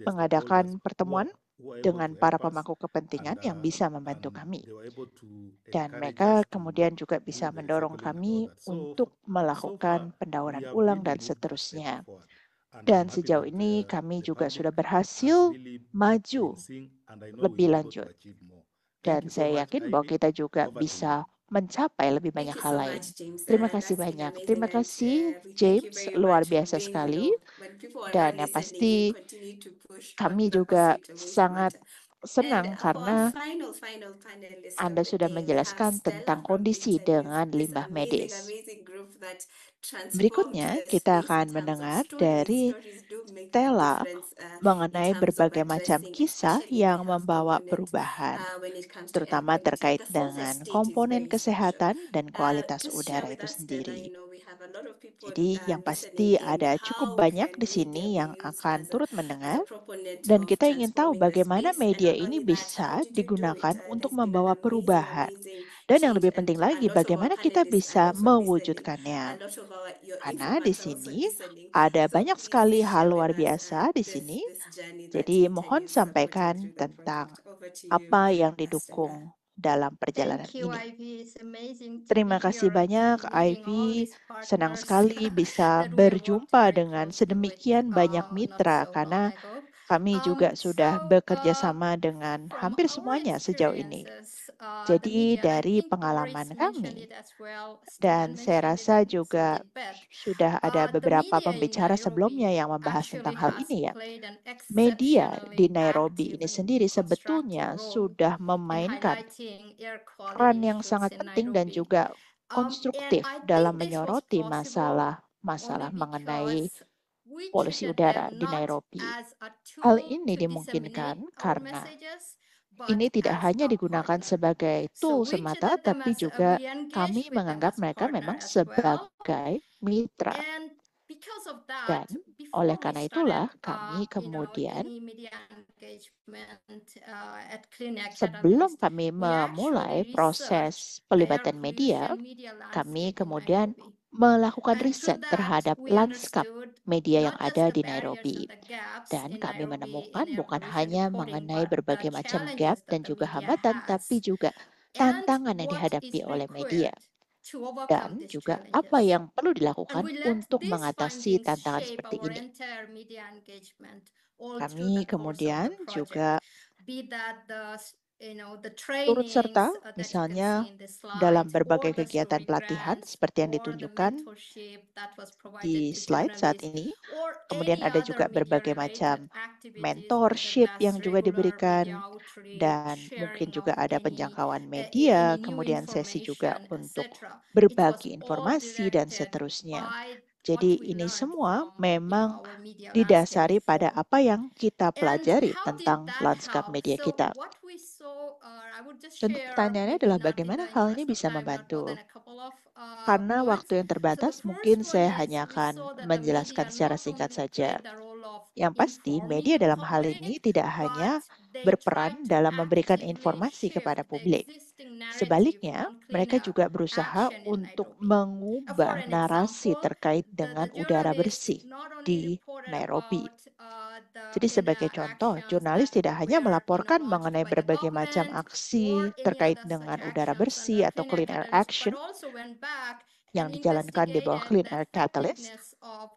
mengadakan pertemuan dengan para pemangku kepentingan yang bisa membantu kami. Dan mereka kemudian juga bisa mendorong kami untuk melakukan pendauran ulang dan seterusnya. Dan sejauh ini kami juga sudah berhasil maju lebih lanjut. Dan saya yakin bahwa kita juga bisa mencapai lebih banyak hal lain. Terima kasih banyak. Terima kasih James, luar biasa sekali. Dan yang pasti kami juga sangat senang karena Anda sudah menjelaskan tentang kondisi dengan limbah medis. Berikutnya, kita akan mendengar dari Stella mengenai berbagai macam kisah yang membawa perubahan, terutama terkait dengan komponen kesehatan dan kualitas udara itu sendiri. Jadi yang pasti ada cukup banyak di sini yang akan turut mendengar, dan kita ingin tahu bagaimana media ini bisa digunakan untuk membawa perubahan. Dan yang lebih penting lagi, bagaimana kita bisa mewujudkannya. Karena di sini ada banyak sekali hal luar biasa di sini. Jadi mohon sampaikan tentang apa yang didukung dalam perjalanan ini. Terima kasih banyak, Ivy. Senang sekali bisa berjumpa dengan sedemikian banyak mitra, karena kami juga sudah bekerja sama dengan hampir semuanya sejauh ini. Jadi dari pengalaman kami, dan saya rasa juga sudah ada beberapa pembicara sebelumnya yang membahas tentang hal ini ya. Media di Nairobi ini sendiri sebetulnya sudah memainkan peran yang sangat penting dan juga konstruktif dalam menyoroti masalah mengenai polusi udara di Nairobi. Hal ini dimungkinkan karena ini tidak hanya digunakan sebagai tool semata, tapi juga kami menganggap mereka memang sebagai mitra. Dan oleh karena itulah kami kemudian sebelum kami memulai proses pelibatan media, kami kemudian melakukan riset terhadap lanskap media yang ada di Nairobi. Dan kami menemukan bukan hanya mengenai berbagai macam gap dan juga hambatan, tapi juga tantangan yang dihadapi oleh media. Dan juga apa yang perlu dilakukan untuk mengatasi tantangan seperti ini. Kami kemudian juga turut serta misalnya dalam berbagai kegiatan pelatihan seperti yang ditunjukkan di slide saat ini. Kemudian ada juga berbagai macam mentorship yang juga diberikan, dan mungkin juga ada penjangkauan media, kemudian sesi juga untuk berbagi informasi dan seterusnya. Jadi ini semua memang didasari pada apa yang kita pelajari tentang lanskap media kita. Tentu pertanyaannya adalah bagaimana hal ini bisa membantu. Karena waktu yang terbatas, mungkin saya hanya akan menjelaskan secara singkat saja. Yang pasti, media dalam hal ini tidak hanya berperan dalam memberikan informasi kepada publik. Sebaliknya, mereka juga berusaha untuk mengubah narasi terkait dengan udara bersih di Nairobi. Jadi sebagai contoh, jurnalis tidak hanya melaporkan mengenai berbagai macam aksi terkait dengan udara bersih atau Clean Air Action yang dijalankan di bawah Clean Air Catalyst,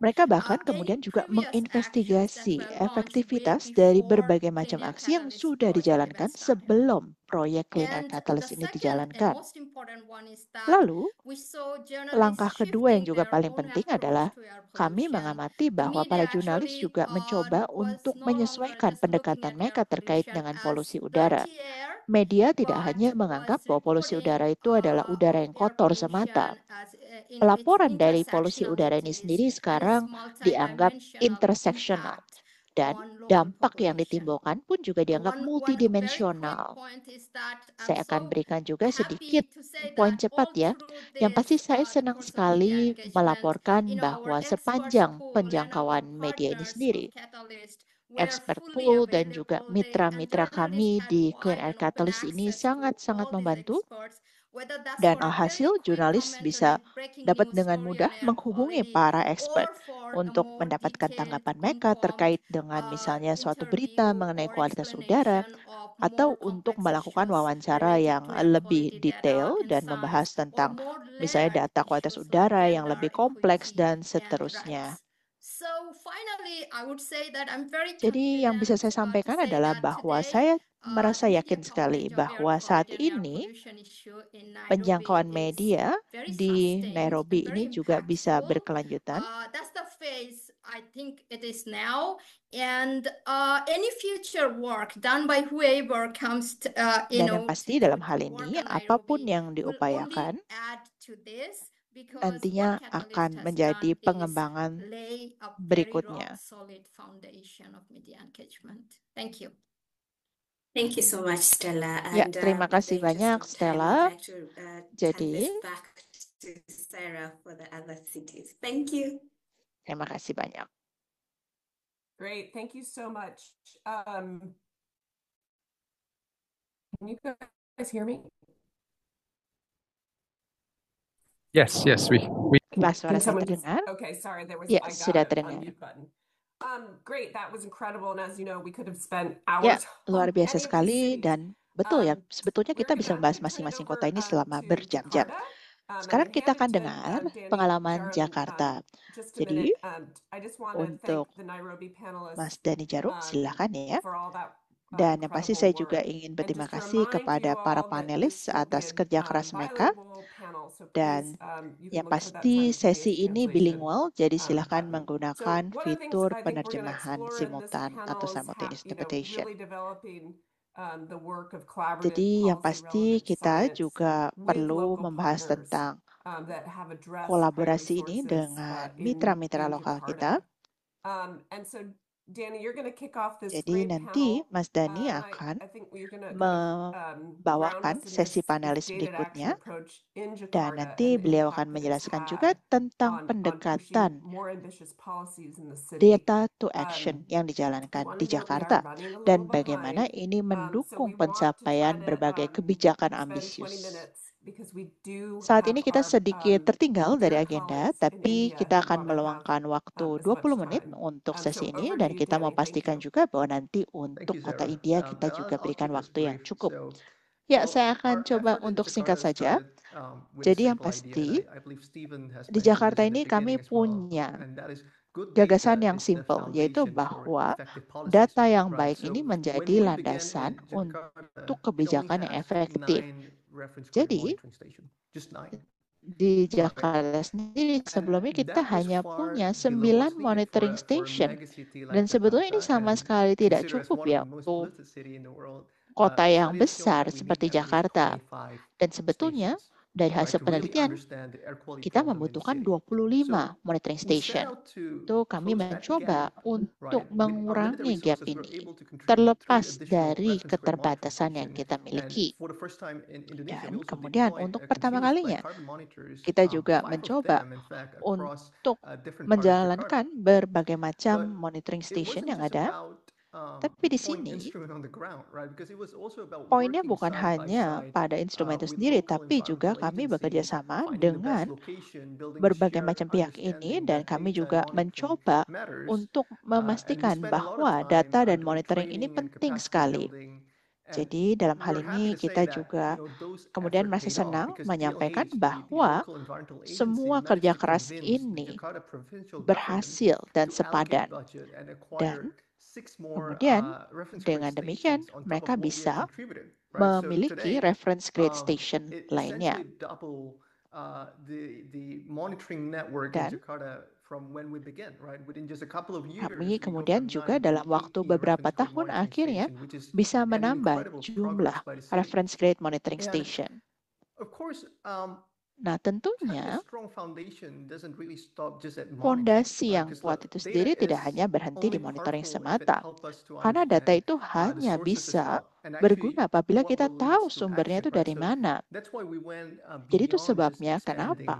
mereka bahkan kemudian juga menginvestigasi efektivitas dari berbagai macam aksi yang sudah dijalankan sebelum proyek Clean Air Catalyst ini dijalankan. Lalu, langkah kedua yang juga paling penting adalah kami mengamati bahwa para jurnalis juga mencoba untuk menyesuaikan pendekatan mereka terkait dengan polusi udara. Media tidak hanya menganggap bahwa polusi udara itu adalah udara yang kotor semata. Pelaporan dari polusi udara ini sendiri sekarang dianggap interseksional, dan dampak yang ditimbulkan pun juga dianggap multidimensional. Saya akan berikan juga sedikit poin cepat ya. Yang pasti saya senang sekali melaporkan bahwa sepanjang penjangkauan media ini sendiri, expert pool dan juga mitra-mitra kami di Clean Air Catalyst ini sangat-sangat membantu. Dan alhasil, jurnalis bisa dapat dengan mudah menghubungi para expert untuk mendapatkan tanggapan mereka terkait dengan misalnya suatu berita mengenai kualitas udara, atau untuk melakukan wawancara yang lebih detail dan membahas tentang misalnya data kualitas udara yang lebih kompleks dan seterusnya. Jadi yang bisa saya sampaikan adalah bahwa saya merasa yakin sekali bahwa saat ini penjangkauan media di Nairobi ini juga bisa berkelanjutan. Dan yang pasti dalam hal ini, apapun yang diupayakan, nantinya akan menjadi pengembangan berikutnya. Thank you so much, Stella. Ya, And terima kasih just banyak, I would Stella. like to turn Jadi, this back to Sarah for the other cities. Thank you. terima kasih banyak. Great, thank you so much. Can you guys hear me? Yes, we Pak, suara Can saya someone just, terdengar? okay, sorry, there was, Ya, I got sudah a terdengar. unmute button. Great, that was incredible. And as you know, we could have spent Ya, hours luar on biasa any of these sekali, cities. dan betul ya, sebetulnya We're kita bisa gonna membahas turn it masing-masing over kota ini selama to berjam-jam. Jakarta. And Sekarang I'm kita gonna akan hand it dengar to Danny pengalaman Jarum, Jakarta. just a Jadi, minute. I just want to thank untuk the Nairobi Mas panelists Dani Jarum, silakan ya. for all that Dan yang pasti saya incredible juga work. ingin And berterima just to kasih remind kepada you para all that panelis this will be atas a kerja keras mereka. bilingual panel, so Dan please you yang can look for that pasti simultaneous sesi ini translation bilingual, jadi silakan button. So menggunakan one of the things fitur I think we're going to penerjemahan explore in this simultan atau panel is simultaneous you know, interpretation. really developing the work of collaborative Jadi yang policy pasti relevant kita science juga with perlu local membahas partners tentang that have addressed priority kolaborasi ini sources dengan in mitra-mitra lokal kita. Jakarta. And so Danny, you're going to kick off this Jadi great nanti panel. Mas Dani And akan I think you're going to kind of membawakan ground us in sesi this panelis data to action berikutnya, approach in dan Jakarta nanti and the beliau impact akan that it's menjelaskan juga had tentang on pendekatan pushing more ambitious policies in the city. data to action yang I dijalankan want di to note we are Jakarta, running a dan little bagaimana behind. ini So mendukung we want to try pencapaian to berbagai kebijakan spend 20 ambisius. minutes because we do Saat have ini kita our sedikit tertinggal dari dear agenda, colleagues in tapi India kita who akan want to have meluangkan waktu as 20 much menit time. untuk So sesi ini, over to dan you, kita mau Danny. Thank pastikan you. juga bahwa nanti Thank untuk you, kota Sarah. India kita And juga I'll berikan keep this waktu yang brief. cukup. So, Ya, well, saya akan our coba effort in untuk singkat Jakarta saja. started with a Jadi yang simple idea, pasti, and I believe Stephen has di mentioned Jakarta this in ini the kami beginning as well, punya and that is gagasan yang simple, yaitu bahwa data yang baik ini menjadi landasan untuk kebijakan yang efektif. Jadi, di Jakarta sendiri sebelumnya kita hanya punya 9 monitoring station, dan sebetulnya ini sama sekali tidak cukup ya untuk kota yang besar seperti Jakarta. Dan sebetulnya dari hasil penelitian kita membutuhkan 25 monitoring station. Itu kami mencoba untuk mengurangi gap ini terlepas dari keterbatasan yang kita miliki. Dan kemudian untuk pertama kalinya kita juga mencoba untuk menjalankan berbagai macam monitoring station yang ada. Tapi di sini poinnya bukan hanya pada instrumen itu sendiri, tapi juga kami bekerja sama dengan berbagai macam pihak ini, dan kami juga mencoba untuk memastikan bahwa data dan monitoring ini penting sekali. Jadi dalam hal ini kita juga kemudian merasa senang menyampaikan bahwa semua kerja keras ini berhasil dan sepadan. Dan kemudian dengan demikian mereka bisa memiliki reference grade station lainnya. Dan kami kemudian juga dalam waktu beberapa tahun akhirnya bisa menambah jumlah reference grade monitoring station. Nah, tentunya fondasi yang kuat itu sendiri tidak hanya berhenti di monitoring semata, karena data itu hanya bisa berguna apabila kita tahu sumbernya itu dari mana. Jadi itu sebabnya kenapa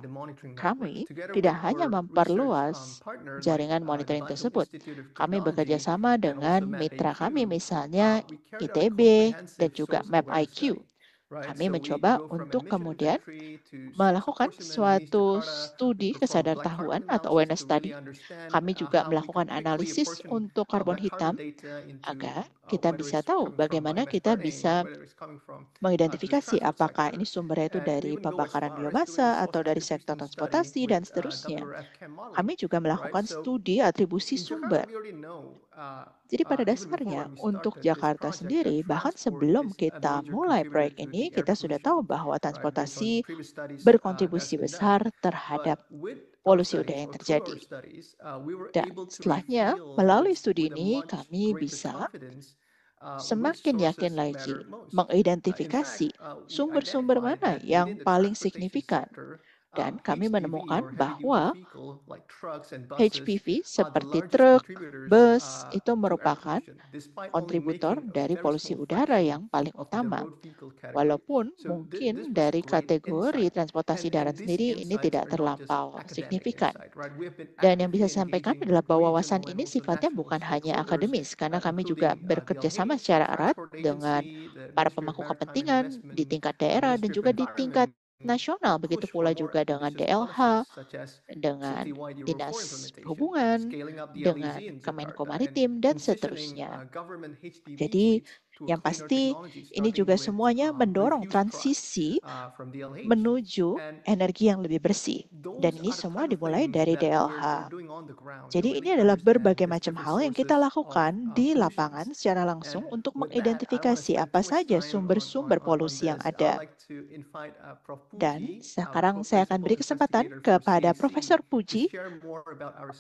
kami tidak hanya memperluas jaringan monitoring tersebut. Kami bekerja sama dengan mitra kami, misalnya ITB dan juga MapIQ. Kami mencoba untuk kemudian melakukan suatu studi kesadartahuan atau awareness study. Kami juga melakukan analisis untuk karbon hitam agar kita bisa tahu bagaimana kita bisa mengidentifikasi apakah ini sumbernya itu dari pembakaran biomasa atau dari sektor transportasi dan seterusnya. Kami juga melakukan studi atribusi sumber. Jadi pada dasarnya untuk Jakarta sendiri, bahkan sebelum kita mulai proyek ini, kita sudah tahu bahwa transportasi berkontribusi besar terhadap polusi udara yang terjadi. Dan setelahnya, melalui studi ini, kami bisa semakin yakin lagi mengidentifikasi sumber-sumber mana yang paling signifikan. Dan kami menemukan bahwa HPV seperti truk, bus itu merupakan kontributor dari polusi udara yang paling utama. Walaupun mungkin dari kategori transportasi darat sendiri ini tidak terlampau signifikan. Dan yang bisa saya sampaikan adalah bahwa wawasan ini sifatnya bukan hanya akademis, karena kami juga bekerja sama secara erat dengan para pemangku kepentingan di tingkat daerah dan juga di tingkat nasional, begitu pula juga dengan DLH, dengan Dinas Perhubungan, dengan Kemenko Maritim, dan seterusnya. Jadi, yang pasti ini juga semuanya mendorong transisi menuju energi yang lebih bersih. Dan ini semua dimulai dari DLH. Jadi ini adalah berbagai macam hal yang kita lakukan di lapangan secara langsung untuk mengidentifikasi apa saja sumber-sumber polusi yang ada. Dan sekarang saya akan beri kesempatan kepada Profesor Puji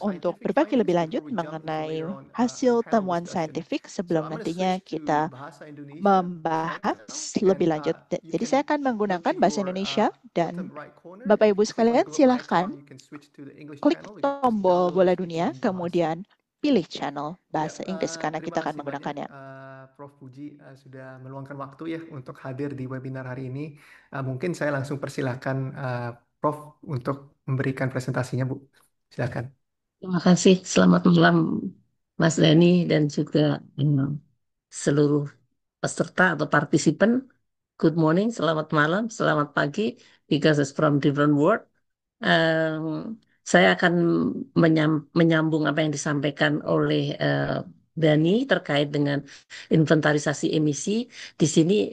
untuk berbagi lebih lanjut mengenai hasil temuan saintifik sebelum nantinya kita membahas lebih lanjut. Jadi saya akan menggunakan bahasa Indonesia dan Bapak Ibu sekalian silahkan klik tombol bola dunia, kemudian pilih channel bahasa Inggris karena kita akan menggunakannya. Prof. Puji sudah meluangkan waktu ya untuk hadir di webinar hari ini. Mungkin saya langsung persilahkan Prof. untuk memberikan presentasinya, Bu. Silakan. Terima kasih. Selamat malam Mas Dhani dan juga seluruh peserta atau partisipan. Good morning, selamat malam, selamat pagi, because it's from different world. Saya akan menyambung apa yang disampaikan oleh Dhani terkait dengan inventarisasi emisi. Di sini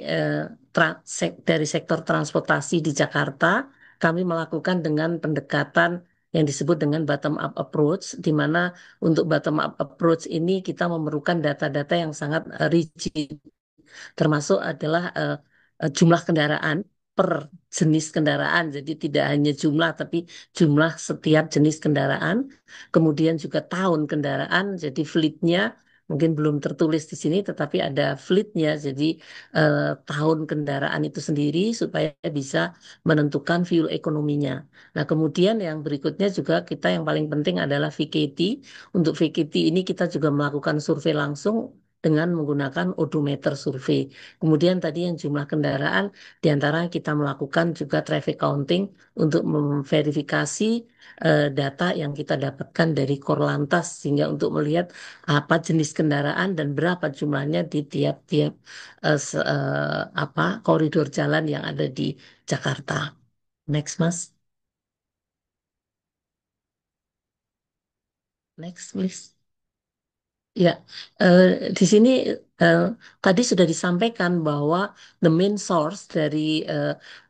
dari sektor transportasi di Jakarta, kami melakukan dengan pendekatan yang disebut dengan bottom up approach, di mana untuk bottom up approach ini kita memerlukan data-data yang sangat rigid, termasuk adalah jumlah kendaraan per jenis kendaraan. Jadi tidak hanya jumlah, tapi jumlah setiap jenis kendaraan. Kemudian juga tahun kendaraan, jadi fleetnya mungkin belum tertulis di sini, tetapi ada fleetnya. Jadi tahun kendaraan itu sendiri supaya bisa menentukan fuel ekonominya. Nah, kemudian yang berikutnya juga kita yang paling penting adalah VKT. Untuk VKT ini kita juga melakukan survei langsung dengan menggunakan odometer survei. Kemudian tadi yang jumlah kendaraan, diantara kita melakukan juga traffic counting untuk memverifikasi data yang kita dapatkan dari Korlantas, sehingga untuk melihat apa jenis kendaraan dan berapa jumlahnya di tiap-tiap koridor jalan yang ada di Jakarta. Next, Mas. Next, please. Ya, di sini tadi sudah disampaikan bahwa the main source dari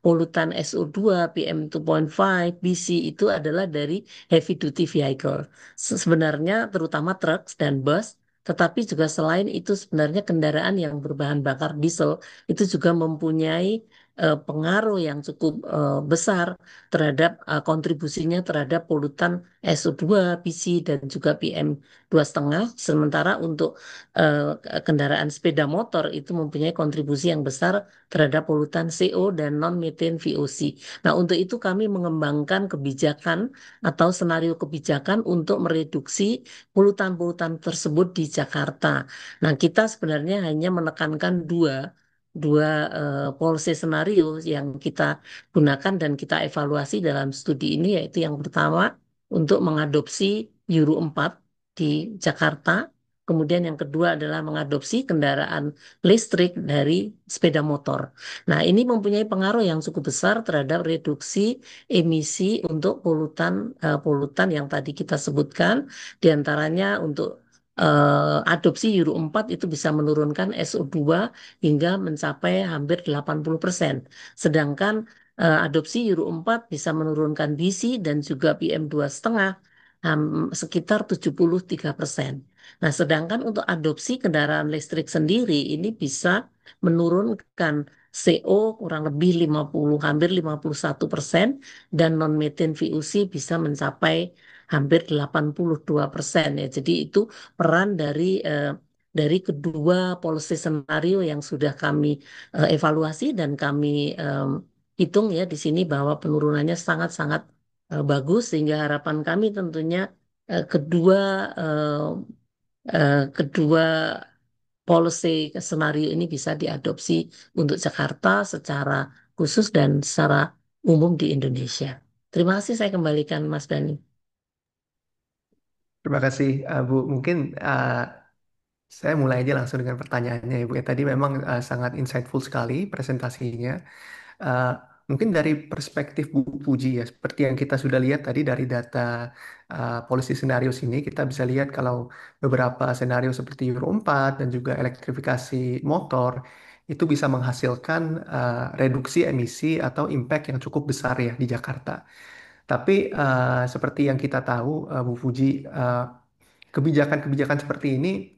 polutan SO2, PM2.5, BC itu adalah dari heavy duty vehicle. Sebenarnya terutama truk dan bus, tetapi juga selain itu sebenarnya kendaraan yang berbahan bakar diesel itu juga mempunyai pengaruh yang cukup besar terhadap kontribusinya terhadap polutan SO2, BC dan juga PM2,5. Sementara untuk kendaraan sepeda motor itu mempunyai kontribusi yang besar terhadap polutan CO dan non-methane VOC. Nah, untuk itu kami mengembangkan kebijakan atau senario kebijakan untuk mereduksi polutan-polutan tersebut di Jakarta. Nah, kita sebenarnya hanya menekankan dua policy scenario yang kita gunakan dan kita evaluasi dalam studi ini, yaitu yang pertama untuk mengadopsi Euro 4 di Jakarta. Kemudian yang kedua adalah mengadopsi kendaraan listrik dari sepeda motor. Nah, ini mempunyai pengaruh yang cukup besar terhadap reduksi emisi untuk polutan yang tadi kita sebutkan, diantaranya untuk adopsi Euro 4 itu bisa menurunkan SO2 hingga mencapai hampir 80%. Sedangkan adopsi Euro 4 bisa menurunkan BC dan juga PM2,5 sekitar 73%. Nah, sedangkan untuk adopsi kendaraan listrik sendiri ini bisa menurunkan CO kurang lebih hampir 51% dan non-methane VOC bisa mencapai hampir 82% ya. Jadi itu peran dari kedua policy scenario yang sudah kami evaluasi dan kami hitung ya di sini bahwa penurunannya sangat-sangat bagus, sehingga harapan kami tentunya eh, kedua eh, kedua policy skenario ini bisa diadopsi untuk Jakarta secara khusus dan secara umum di Indonesia. Terima kasih, saya kembalikan Mas Dani. Terima kasih, Bu. Mungkin saya mulai aja langsung dengan pertanyaannya ya, Bu. Ya, tadi memang sangat insightful sekali presentasinya. Uh, Mungkin dari perspektif Bu Puji ya, seperti yang kita sudah lihat tadi dari data policy scenario sini, kita bisa lihat kalau beberapa skenario seperti Euro 4 dan juga elektrifikasi motor itu bisa menghasilkan reduksi emisi atau impact yang cukup besar ya di Jakarta. Tapi seperti yang kita tahu, Bu Puji, kebijakan-kebijakan seperti ini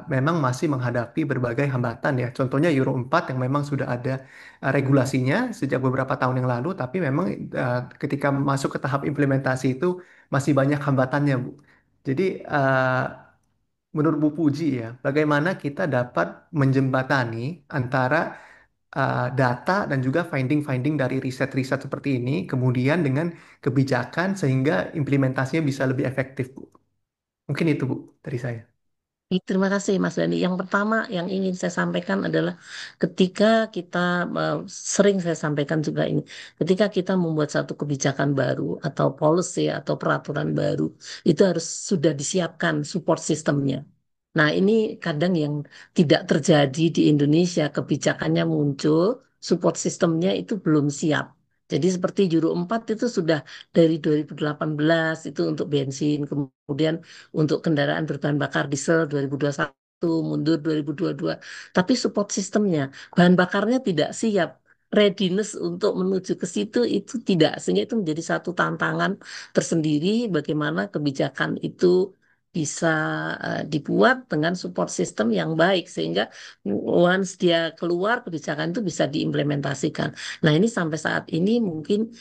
memang masih menghadapi berbagai hambatan ya. Contohnya Euro 4 yang memang sudah ada regulasinya sejak beberapa tahun yang lalu, tapi memang ketika masuk ke tahap implementasi itu masih banyak hambatannya, Bu. Jadi menurut Bu Puji ya, bagaimana kita dapat menjembatani antara data dan juga finding-finding dari riset-riset seperti ini, kemudian dengan kebijakan sehingga implementasinya bisa lebih efektif, Bu. Mungkin itu, Bu, dari saya. Terima kasih Mas Dani. Yang pertama yang ingin saya sampaikan adalah ketika kita sering saya sampaikan juga ini, ketika kita membuat satu kebijakan baru atau policy atau peraturan baru, itu harus sudah disiapkan support sistemnya. Nah, ini kadang yang tidak terjadi di Indonesia, kebijakannya muncul, support sistemnya itu belum siap. Jadi seperti Euro 4 itu sudah dari 2018 itu untuk bensin, kemudian untuk kendaraan berbahan bakar diesel 2021, mundur 2022. Tapi support sistemnya, bahan bakarnya tidak siap. readiness untuk menuju ke situ itu tidak, sehingga itu menjadi satu tantangan tersendiri bagaimana kebijakan itu bisa dibuat dengan support system yang baik sehingga once dia keluar kebijakan itu bisa diimplementasikan. Nah, ini sampai saat ini mungkin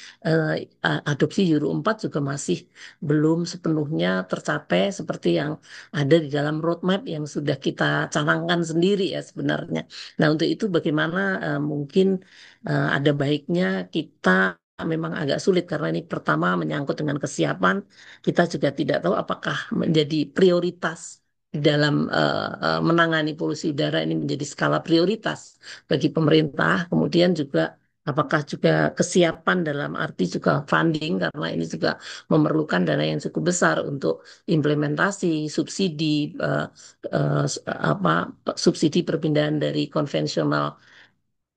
adopsi Euro 4 juga masih belum sepenuhnya tercapai seperti yang ada di dalam roadmap yang sudah kita canangkan sendiri ya sebenarnya. Nah, untuk itu bagaimana mungkin ada baiknya kita memang agak sulit karena ini pertama menyangkut dengan kesiapan. Kita juga tidak tahu apakah menjadi prioritas di dalam menangani polusi udara ini menjadi skala prioritas bagi pemerintah. Kemudian juga apakah juga kesiapan dalam arti juga funding karena ini juga memerlukan dana yang cukup besar untuk implementasi subsidi apa subsidi perpindahan dari konvensional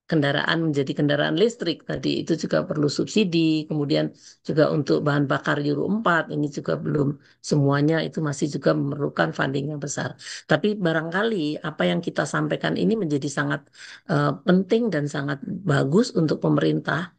kendaraan menjadi kendaraan listrik tadi itu juga perlu subsidi. Kemudian juga untuk bahan bakar Euro 4 ini juga belum semuanya itu masih juga memerlukan funding yang besar. Tapi barangkali apa yang kita sampaikan ini menjadi sangat penting dan sangat bagus untuk pemerintah.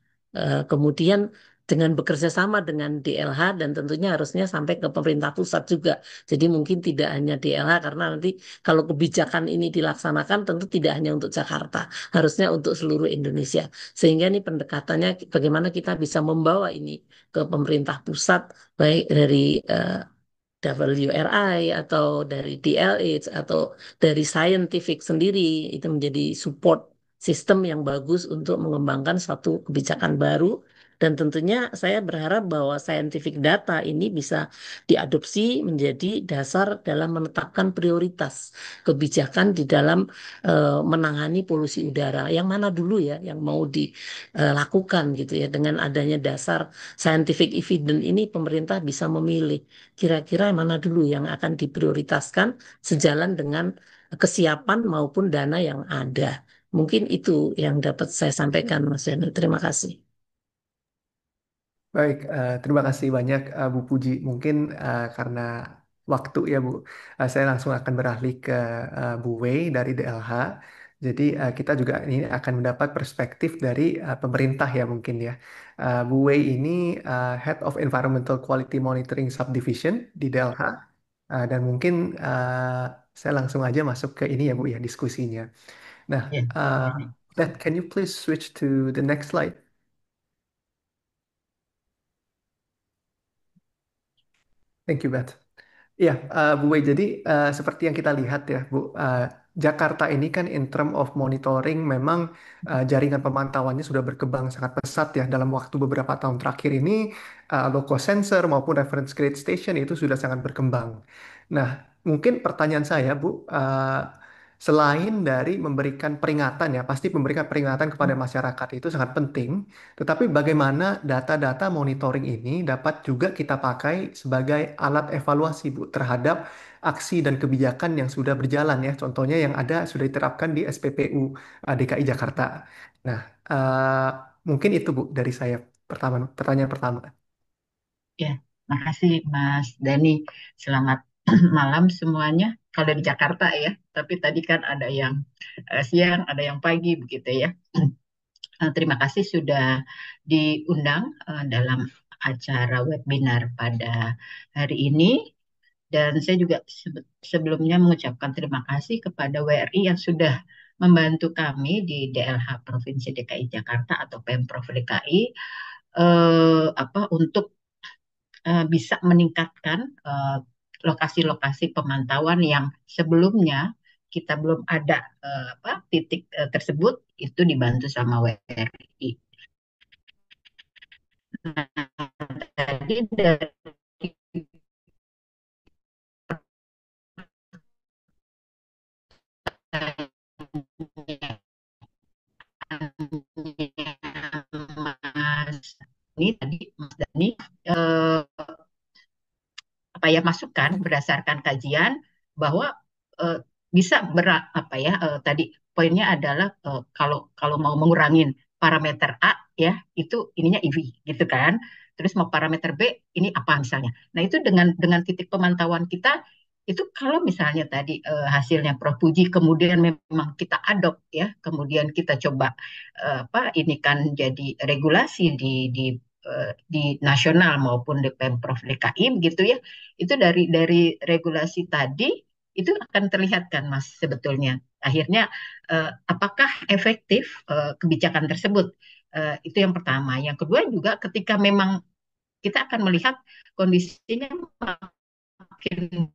Kemudian dengan bekerja sama dengan DLH dan tentunya harusnya sampai ke pemerintah pusat juga. Jadi mungkin tidak hanya DLH karena nanti kalau kebijakan ini dilaksanakan tentu tidak hanya untuk Jakarta, harusnya untuk seluruh Indonesia. Sehingga ini pendekatannya bagaimana kita bisa membawa ini ke pemerintah pusat, baik dari WRI atau dari DLH atau dari scientific sendiri, itu menjadi support sistem yang bagus untuk mengembangkan satu kebijakan baru. Dan tentunya saya berharap bahwa scientific data ini bisa diadopsi menjadi dasar dalam menetapkan prioritas kebijakan di dalam menangani polusi udara. Yang mana dulu ya yang mau dilakukan gitu ya. Dengan adanya dasar scientific evidence ini pemerintah bisa memilih kira-kira mana dulu yang akan diprioritaskan sejalan dengan kesiapan maupun dana yang ada. Mungkin itu yang dapat saya sampaikan, Mas Yanu. Terima kasih. Baik, terima kasih banyak Bu Puji. Mungkin karena waktu ya Bu, saya langsung akan beralih ke Bu Wei dari DLH. Jadi kita juga ini akan mendapat perspektif dari pemerintah ya mungkin ya. Bu Wei ini Head of Environmental Quality Monitoring Subdivision di DLH. Dan mungkin saya langsung aja masuk ke ini ya Bu ya diskusinya. Nah, Ya, Beth, can you please switch to the next slide? Thank you, Beth. Iya, Bu Wei, jadi seperti yang kita lihat ya, Bu, Jakarta ini kan in term of monitoring memang jaringan pemantauannya sudah berkembang sangat pesat ya dalam waktu beberapa tahun terakhir ini loco sensor maupun reference grid station itu sudah sangat berkembang. Nah, mungkin pertanyaan saya, Bu, selain dari memberikan peringatan ya, pasti memberikan peringatan kepada masyarakat itu sangat penting. Tetapi bagaimana data-data monitoring ini dapat juga kita pakai sebagai alat evaluasi, Bu, terhadap aksi dan kebijakan yang sudah berjalan ya. Contohnya yang ada sudah diterapkan di SPPU DKI Jakarta. Nah, mungkin itu Bu dari saya pertanyaan pertama. ya, makasih Mas Dani. Selamat malam semuanya. Kalau di Jakarta ya, tapi tadi kan ada yang siang, ada yang pagi begitu ya. Terima kasih sudah diundang dalam acara webinar pada hari ini. Dan saya juga sebelumnya mengucapkan terima kasih kepada WRI yang sudah membantu kami di DLH Provinsi DKI Jakarta atau Pemprov DKI untuk bisa meningkatkan lokasi-lokasi pemantauan yang sebelumnya kita belum ada titik tersebut itu dibantu sama WRI. Nah, tadi dari Mas ini tadi Mas Dani masukan berdasarkan kajian bahwa bisa tadi poinnya adalah kalau mau mengurangin parameter A ya itu ininya EV gitu kan. Terus mau parameter B ini apa misalnya. Nah, itu dengan titik pemantauan kita itu kalau misalnya tadi hasilnya Prof Puji kemudian memang kita adopt ya, kemudian kita coba ini kan jadi regulasi di nasional maupun di Pemprov DKI gitu ya, itu dari regulasi tadi itu akan terlihat kan Mas sebetulnya akhirnya apakah efektif kebijakan tersebut. Itu yang pertama. Yang kedua juga ketika memang kita akan melihat kondisinya makin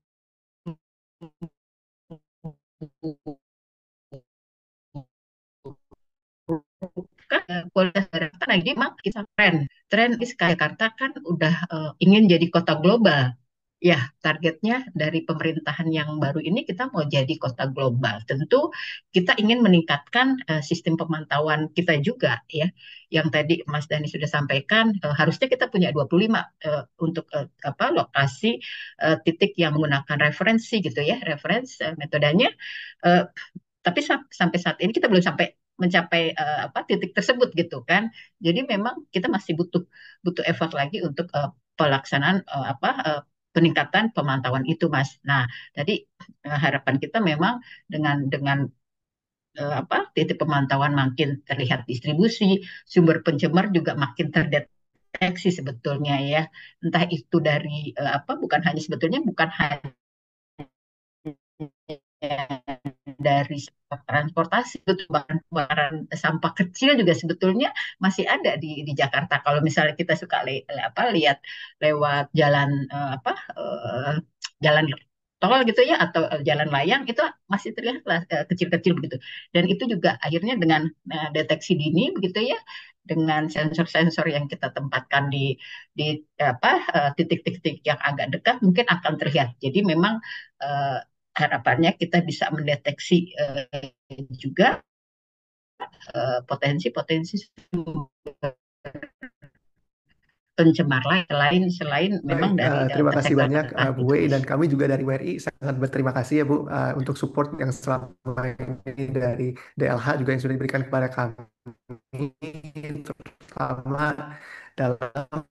kualitas Jakarta lagi makin tren di Jakarta kan udah ingin jadi kota global. Ya, targetnya dari pemerintahan yang baru ini kita mau jadi kota global. Tentu kita ingin meningkatkan sistem pemantauan kita juga ya. Yang tadi Mas Dani sudah sampaikan harusnya kita punya 25 untuk lokasi titik yang menggunakan referensi gitu ya, referensi metodenya. Tapi sampai saat ini kita belum sampai mencapai titik tersebut gitu kan. Jadi memang kita masih butuh effort lagi untuk pelaksanaan peningkatan pemantauan itu, Mas. Nah, tadi harapan kita memang dengan titik pemantauan makin terlihat distribusi, sumber pencemar juga makin terdeteksi sebetulnya ya. Entah itu dari bukan hanya dari transportasi, barang sampah kecil juga sebetulnya masih ada di Jakarta. Kalau misalnya kita suka lihat lewat jalan jalan tol gitu ya atau jalan layang itu masih terlihat kecil-kecil begitu. Dan itu juga akhirnya dengan deteksi dini begitu ya, dengan sensor-sensor yang kita tempatkan di titik-titik yang agak dekat mungkin akan terlihat. Jadi memang harapannya kita bisa mendeteksi juga potensi-potensi pencemar lain selain memang dari terima kasih sektor banyak tertentu. Bu Wei, dan kami juga dari WRI sangat berterima kasih ya Bu untuk support yang selama ini dari DLH juga yang sudah diberikan kepada kami, terutama dalam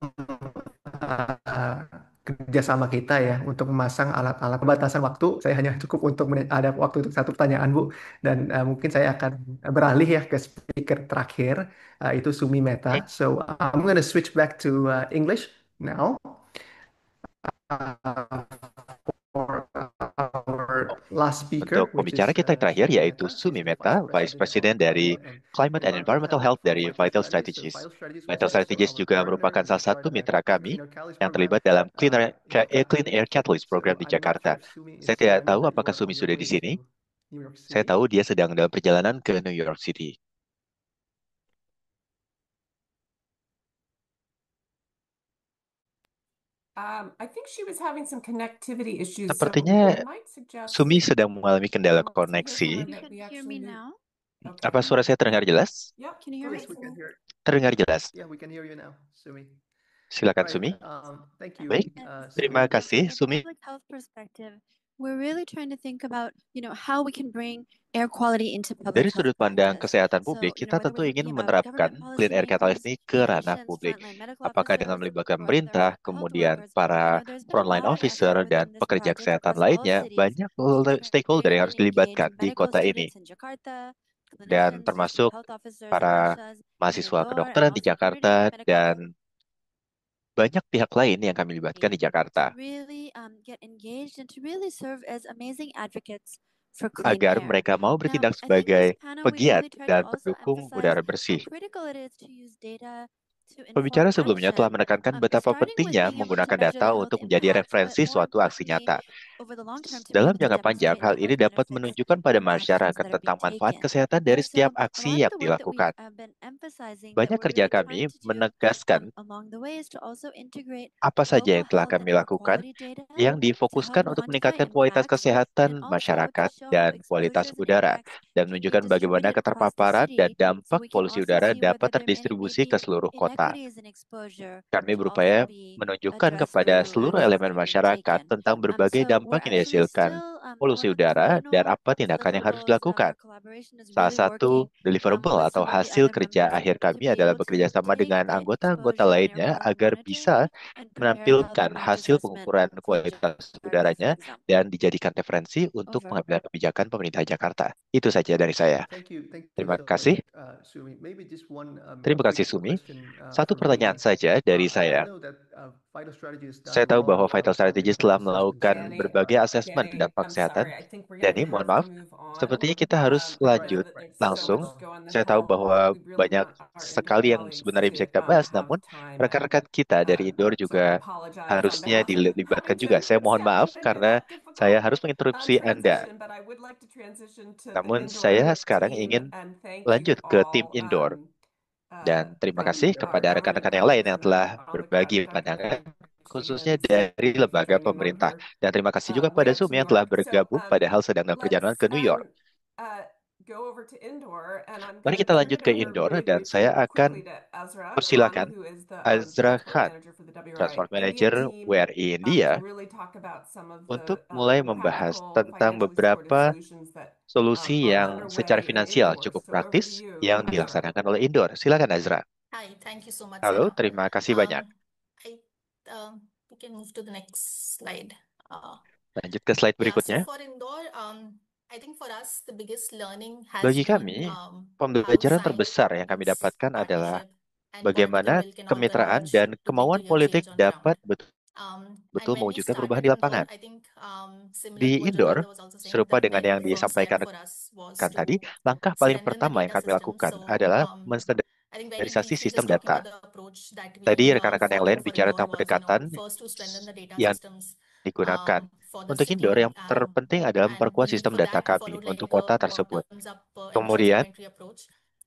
kerjasama kita ya untuk memasang alat-alat. Pembatasan waktu saya hanya cukup untuk ada waktu untuk satu pertanyaan Bu, dan mungkin saya akan beralih ya ke speaker terakhir, itu Sumi Mehta. So I'm gonna switch back to English now for our last speaker, Untuk pembicara kita yang terakhir yaitu Sumi Mehta, Vice President dari Climate and Environmental Health dari Vital Strategies. Vital Strategies juga merupakan salah satu mitra kami yang terlibat dalam Clean Air Catalyst program di Jakarta. Saya tidak tahu apakah Sumi sudah di sini. Saya tahu dia sedang dalam perjalanan ke New York City. Sepertinya Sumi sedang mengalami kendala koneksi. Apa suara saya terdengar jelas? Terdengar jelas. Silakan Sumi. Baik, terima kasih Sumi. Dari sudut pandang kesehatan publik, kita tentu ingin menerapkan Clean Air Catalyst ini ke ranah publik. Apakah dengan melibatkan pemerintah, kemudian para frontline officer, dan pekerja kesehatan lainnya, banyak stakeholder yang harus dilibatkan di kota ini. Dan termasuk para mahasiswa kedokteran di Jakarta dan banyak pihak lain yang kami libatkan di Jakarta agar mereka mau bertindak sebagai pegiat dan pendukung udara bersih. Pembicara sebelumnya telah menekankan betapa pentingnya menggunakan data untuk menjadi referensi suatu aksi nyata. Dalam jangka panjang, hal ini dapat menunjukkan pada masyarakat tentang manfaat kesehatan dari setiap aksi yang dilakukan. Banyak kerja kami menegaskan apa saja yang telah kami lakukan yang difokuskan untuk meningkatkan kualitas kesehatan masyarakat dan kualitas udara, dan menunjukkan bagaimana keterpaparan dan dampak polusi udara dapat terdistribusi ke seluruh kota. Kami berupaya menunjukkan kepada seluruh elemen masyarakat tentang berbagai dampak yang dihasilkan polusi udara dan apa tindakan yang harus dilakukan. Salah satu deliverable atau hasil kerja akhir kami adalah bekerja sama dengan anggota-anggota lainnya agar bisa menampilkan hasil pengukuran kualitas udaranya dan dijadikan referensi untuk pengambilan kebijakan pemerintah Jakarta. Itu saja dari saya. Terima kasih. Terima kasih, Sumi. Satu pertanyaan saja dari saya. Saya tahu bahwa Vital Strategies telah melakukan berbagai asesmen dampak kesehatan. Jadi, mohon maaf, sepertinya kita harus lanjut langsung. Saya tahu bahwa banyak sekali yang sebenarnya bisa kita bahas, namun rekan-rekan kita dari Indor juga harusnya dilibatkan juga. Saya mohon maaf karena saya harus menginterupsi Anda. Namun saya sekarang ingin lanjut ke tim Indor. Dan terima kasih kepada rekan-rekan yang lain yang telah berbagi pandangan, khususnya dari lembaga pemerintah. Dan terima kasih juga kepada Zoom yang telah bergabung padahal sedang dalam perjalanan ke New York. Mari kita lanjut ke Indor dan saya akan persilakan Azra Khan, Transport Manager WRI India, untuk mulai membahas tentang beberapa solusi yang secara finansial cukup praktis yang dilaksanakan oleh Indor. Silakan Azra. Hi, thank you so much, Halo, Sarah. terima kasih banyak. We can move to the next slide. Lanjut ke slide berikutnya. For Indore, I think for us the biggest learning has Bagi been kami, how pembelajaran science, terbesar yang kami dapatkan adalah partnership, and bagaimana political will can all kemitraan converge dan to kemauan bring real politik change on ground. dapat betul And when we mewujudkan perubahan started di Indore, lapangan. I think similar Di to what Indor, Ravindra was also saying, serupa the dengan very yang first disampaikan step for us was tadi, to langkah paling strengthen the pertama yang data kami system. lakukan So adalah I think very menstandarisasi briefly sistem just talking data. about the approach that we Tadi rekan-rekan yang lain followed for bicara Indore tentang was, pendekatan first to strengthen the data yang systems digunakan. for the Untuk Indor, city, yang terpenting adalah and memperkuat we sistem for data that we kami followed like untuk a kota tersebut. bottoms-up Kemudian, entrance entry approach,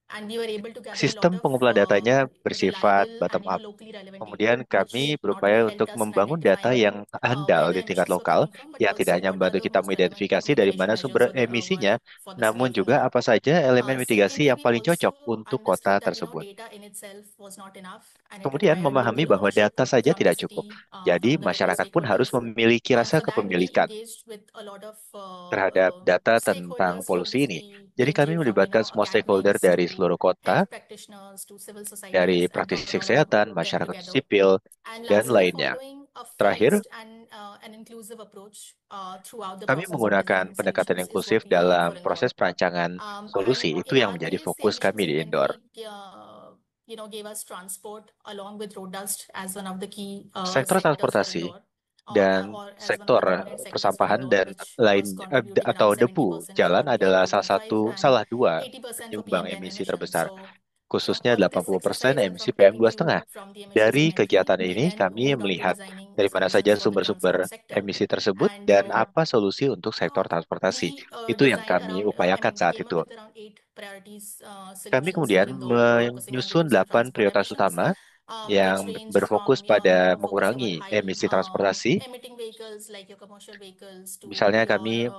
and we were able to gather a lot sistem of pengumpulan datanya bersifat reliable and bottom-up. locally relevant Kemudian data, kami which not only berupaya helped untuk us in membangun data identifying yang andal where the di tingkat emissions were lokal, coming from, but yang tidak also hanya what were membantu the kita most relevant mengidentifikasi dari mitigation mana measures sumber for the emisinya, for this namun work juga area. apa saja elemen mitigasi yang Secondly, we paling cocok also untuk kota understood that tersebut. data in itself was not enough, and it Kemudian required memahami local bahwa ownership data saja from the tidak cukup. city, Jadi from the local masyarakat pun harus stakeholders. memiliki rasa For that, we kepemilikan engaged with a lot of terhadap data tentang stakeholders from the polusi ini. city, Jadi kami ranging from melibatkan semua stakeholder academics dari to seluruh health kota, practitioners to civil dari societies, and praktisi brought all kesehatan, of them masyarakat together. sipil, And dan lastly, lainnya. following a Terakhir, phased and an inclusive approach throughout the kami process of menggunakan designing pendekatan solutions is inklusif what we did for dalam Indore. proses perancangan solusi. And Itu in yang our menjadi case, the fokus emissions kami di Indor. inventory, gave us transport along with road dust as one of the key Sektor sectors for transportasi Indore, dan or as one of the sektor dominant sectors for persampahan Indore, dan which lain was contributing atau around debu 70% for jalan adalah PM2.5 and salah dua 80% for penyumbang PM10 emisi emissions. terbesar, So khususnya from this 80% exercise and emisi from taking PM2,5. input from the emissions Dari inventory, kegiatan we ini, then kami moved on to melihat designing dari mana solutions saja for the sumber-sumber transport sector. emisi tersebut And dan apa solusi untuk sektor transportasi. we Itu yang designed kami around, upayakan we saat came up itu. with around 8 priorities Kami solutions for kemudian Indore, focusing on menyusun reducing 8 transport prioritas emissions, utama which yang ranged berfokus from pada focusing on mengurangi high emisi transportasi. emitting vehicles like your commercial vehicles to Misalnya kami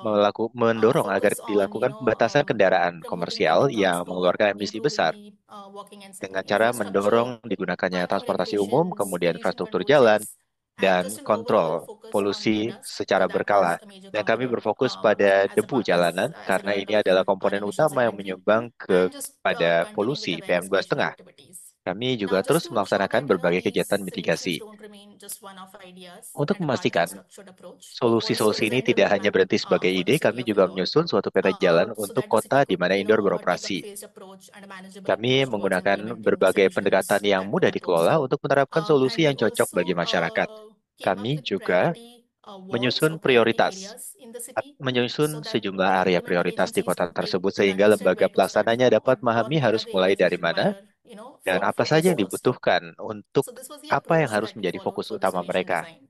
mendorong agar focus on dilakukan pembatasan kendaraan promoting komersial public yang transport, mengeluarkan emisi improving besar the walking and dengan cycling cara infrastructure, mendorong digunakannya higher transportasi umum, regulations, kemudian pollution infrastruktur control jalan, checks, and dan just an overall kontrol focus on road polusi dust secara because that was berkala. a major Dan kami component berfokus pada as a debu jalanan as a karena result ini of adalah our komponen emissions utama yang inventory, menyumbang and just pada continuing with the polusi various PM2,5. measurement activities. Kami Now, juga just terus to ensure melaksanakan that berbagai these kegiatan solutions mitigasi. don't remain just one-off ideas Untuk and a part of a memastikan structured approach, we also solusi-solusi ini designed a tidak hanya roadmap berhenti sebagai for the ide, city kami of juga Indore, menyusun suatu peta jalan so untuk that the city kota di could, mana Indor take a beroperasi. phased approach and a manageable Kami approach towards menggunakan implementing berbagai pendekatan solutions yang that mudah were proposed dikelola there. untuk menerapkan And solusi we yang cocok bagi also masyarakat. came up Kami with juga wards menyusun or priority prioritas, areas in the city so menyusun that sejumlah the area implementing prioritas di agencies kota tersebut could sehingga understand lembaga where to start pelaksananya from dapat or memahami what are harus the mulai areas which dari mana require, dan for apa focus saja yang first. dibutuhkan untuk So this was the apa yang approach harus that we menjadi followed fokus for the utama solution mereka. design.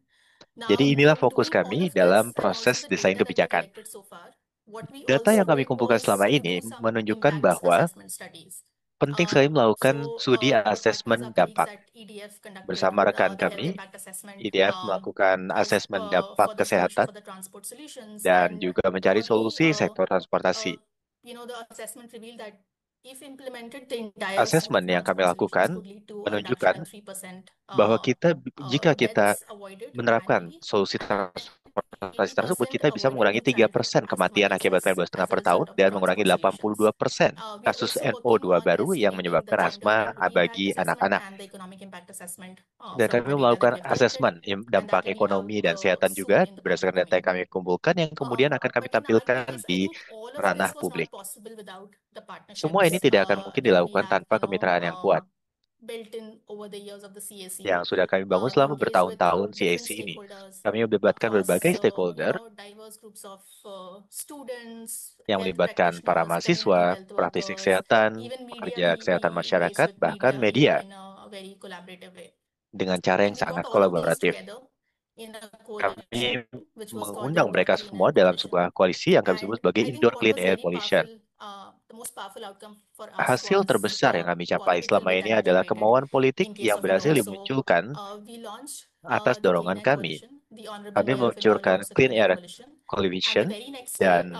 Jadi Now, inilah fokus doing all kami of dalam this and also proses the desain data that we kebijakan. collected so far, what we Data yang also kami did kumpulkan was selama do ini some menunjukkan impact bahwa assessment studies. penting sekali melakukan studi The partners, asesmen our colleagues dampak. at EDF conducted Bersama rekan the health kami, impact assessment IDF melakukan asesmen dampak for the kesehatan for the transport solutions, dan and juga mencari solusi sektor transportasi. the assessment revealed that if implemented, the entire Asesmen yang kami transport solutions lakukan could lead to a reduction menunjukkan in 3% bahwa jika kita deaths avoided menerapkan annually. solusi transportasi transportasi tersebut, kita bisa mengurangi 3% kematian akibat PM2,5 per tahun dan mengurangi 82% kasus NO2 baru yang menyebabkan asma bagi anak-anak. Dan kami melakukan asesmen dampak ekonomi dan kesehatan juga berdasarkan data yang kami kumpulkan yang kemudian akan kami tampilkan di ranah publik. Semua ini tidak akan mungkin dilakukan tanpa kemitraan yang kuat yang sudah kami bangun selama bertahun-tahun CAC ini. Kami melibatkan berbagai stakeholder yang melibatkan para mahasiswa, praktisi kesehatan, pekerja kesehatan masyarakat, bahkan media dengan cara yang sangat kolaboratif. Kami mengundang mereka semua dalam sebuah koalisi yang kami sebut sebagai Indoor Clean Air Coalition. Hasil terbesar yang kami capai selama ini adalah kemauan politik yang berhasil dimunculkan atas dorongan kami. Kami meluncurkan Clean Air Coalition dan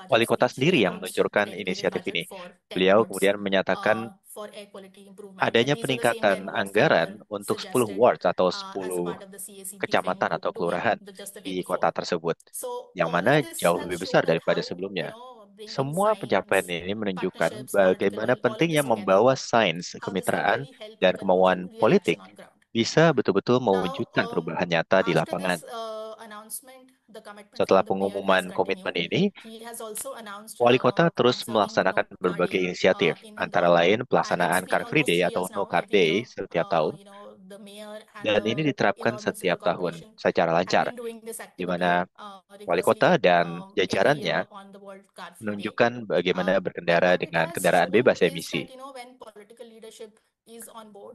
wali kota sendiri yang meluncurkan inisiatif ini. Beliau kemudian menyatakan adanya peningkatan anggaran untuk 10 wards atau 10 kecamatan atau kelurahan di kota tersebut, yang mana jauh lebih besar daripada sebelumnya. Semua pencapaian ini menunjukkan bagaimana pentingnya membawa sains, kemitraan, dan kemauan politik bisa betul-betul mewujudkan perubahan nyata di lapangan. Setelah pengumuman komitmen ini, wali kota terus melaksanakan berbagai inisiatif, antara lain pelaksanaan Car Free Day atau No Car Day setiap tahun, dan ini diterapkan setiap tahun secara lancar, di mana wali kota dan jajarannya menunjukkan bagaimana berkendara dengan kendaraan bebas emisi.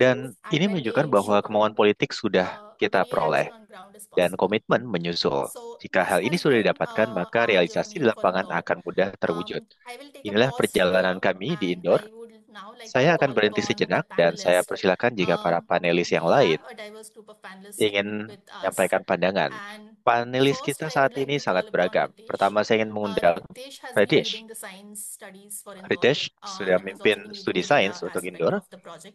Dan ini menunjukkan bahwa kemauan politik sudah kita peroleh dan komitmen menyusul. Jika hal ini sudah didapatkan, maka realisasi di lapangan akan mudah terwujud. Inilah perjalanan kami di Indor. Saya akan berhenti sejenak dan saya persilakan jika para panelis yang lain ingin menyampaikan pandangan. Panelis kita saat ini sangat beragam. Pertama, saya ingin mengundang Ritesh. Ritesh sudah memimpin studi sains untuk Indor,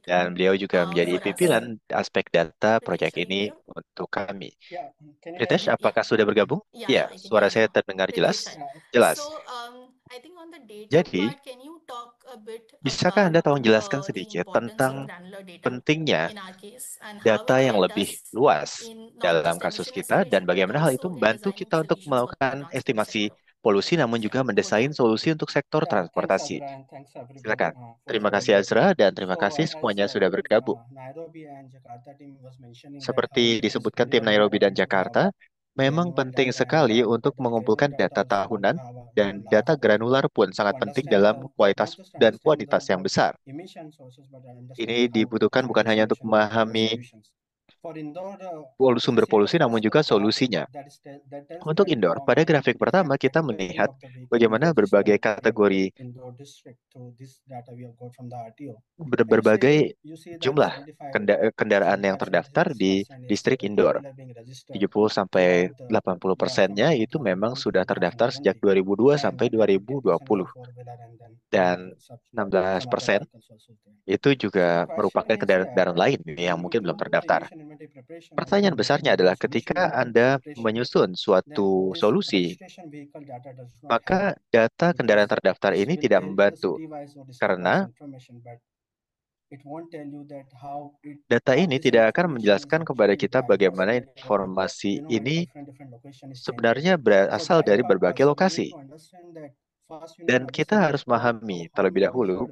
dan beliau juga menjadi pimpinan aspek data proyek ini untuk kami. Ritesh, apakah sudah bergabung? Ya, suara saya terdengar jelas? Jelas. Jadi, bisakah Anda tolong jelaskan sedikit tentang pentingnya data yang lebih luas dalam kasus kita dan bagaimana hal itu membantu kita untuk melakukan estimasi polusi namun juga mendesain solusi untuk sektor transportasi? Silakan. Terima kasih Azra dan terima kasih semuanya sudah bergabung. Seperti disebutkan tim Nairobi dan Jakarta, memang penting sekali untuk mengumpulkan data tahunan dan data granular pun sangat penting dalam kualitas dan kuantitas yang besar. Ini dibutuhkan bukan hanya untuk memahami sumber polusi namun juga solusinya. Untuk Indor, pada grafik pertama kita melihat bagaimana berbagai kategori berbagai jumlah kendaraan yang terdaftar di distrik Indor. 70-80%-nya itu memang sudah terdaftar sejak 2002 sampai 2020. Dan 16% itu juga merupakan kendaraan lain yang mungkin belum terdaftar. Pertanyaan besarnya adalah ketika Anda menyusun suatu solusi, maka data kendaraan terdaftar ini tidak membantu karena data ini tidak akan menjelaskan kepada kita bagaimana informasi ini sebenarnya berasal dari berbagai lokasi. Dan kita harus memahami terlebih dahulu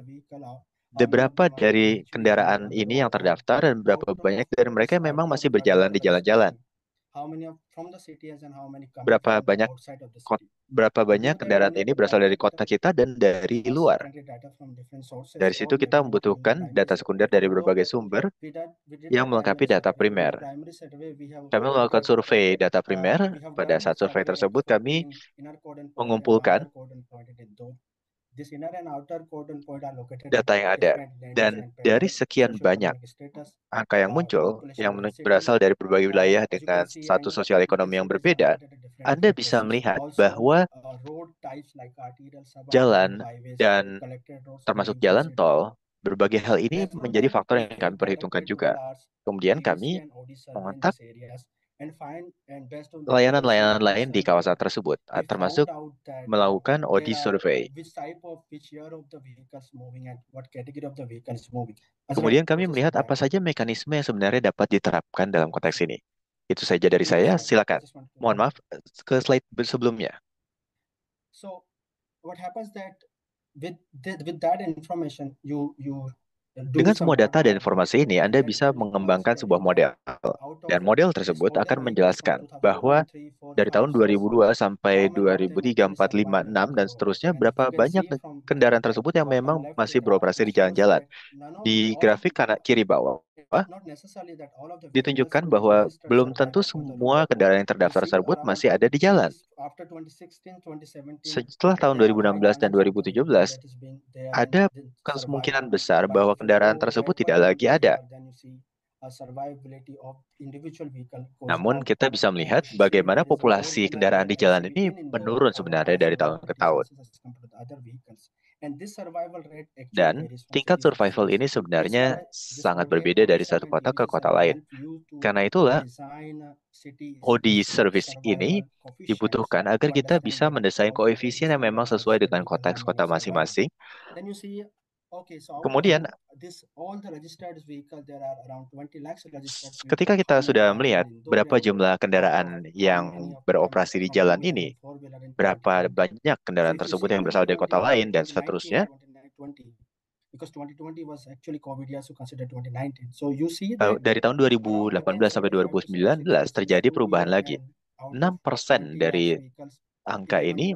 beberapa dari kendaraan ini yang terdaftar dan berapa banyak dari mereka yang memang masih berjalan di jalan-jalan. Berapa banyak kendaraan ini berasal dari kota kita dan dari luar. Dari situ kita membutuhkan data sekunder dari berbagai sumber yang melengkapi data primer. Kami melakukan survei data primer. Pada saat survei tersebut kami mengumpulkan data yang ada. Dan dari sekian banyak angka yang muncul, yang berasal dari berbagai wilayah dengan status sosial ekonomi yang berbeda, Anda bisa melihat bahwa jalan dan termasuk jalan tol, berbagai hal ini menjadi faktor yang kami perhitungkan juga. Kemudian kami mengontak layanan-layanan lain di kawasan tersebut, termasuk melakukan OD survey. Kemudian kami melihat apa saja mekanisme yang sebenarnya dapat diterapkan dalam konteks ini. Itu saja dari saya, silakan. Mohon maaf, ke slide sebelumnya. Dengan semua data dan informasi ini, Anda bisa mengembangkan sebuah model. Dan model tersebut akan menjelaskan bahwa dari tahun 2002 sampai 2003, 4, 5, 6, dan seterusnya, berapa banyak kendaraan tersebut yang memang masih beroperasi di jalan-jalan. Di grafik kanan kiri bawah, ditunjukkan bahwa belum tentu semua kendaraan yang terdaftar tersebut masih ada di jalan. Setelah tahun 2016 dan 2017, ada kemungkinan besar bahwa kendaraan tersebut tidak lagi ada. Namun, kita bisa melihat bagaimana populasi kendaraan di jalan ini menurun sebenarnya dari tahun ke tahun. Dan tingkat survival ini sebenarnya sangat berbeda dari satu kota ke kota lain. Karena itulah, OD service ini dibutuhkan agar kita bisa mendesain koefisien yang memang sesuai dengan konteks kota masing-masing. Kemudian, ketika kita sudah melihat berapa jumlah kendaraan yang beroperasi di jalan ini, berapa banyak kendaraan tersebut yang berasal dari kota lain, dan seterusnya, dari tahun 2018 sampai 2019 terjadi perubahan lagi. 6% dari angka ini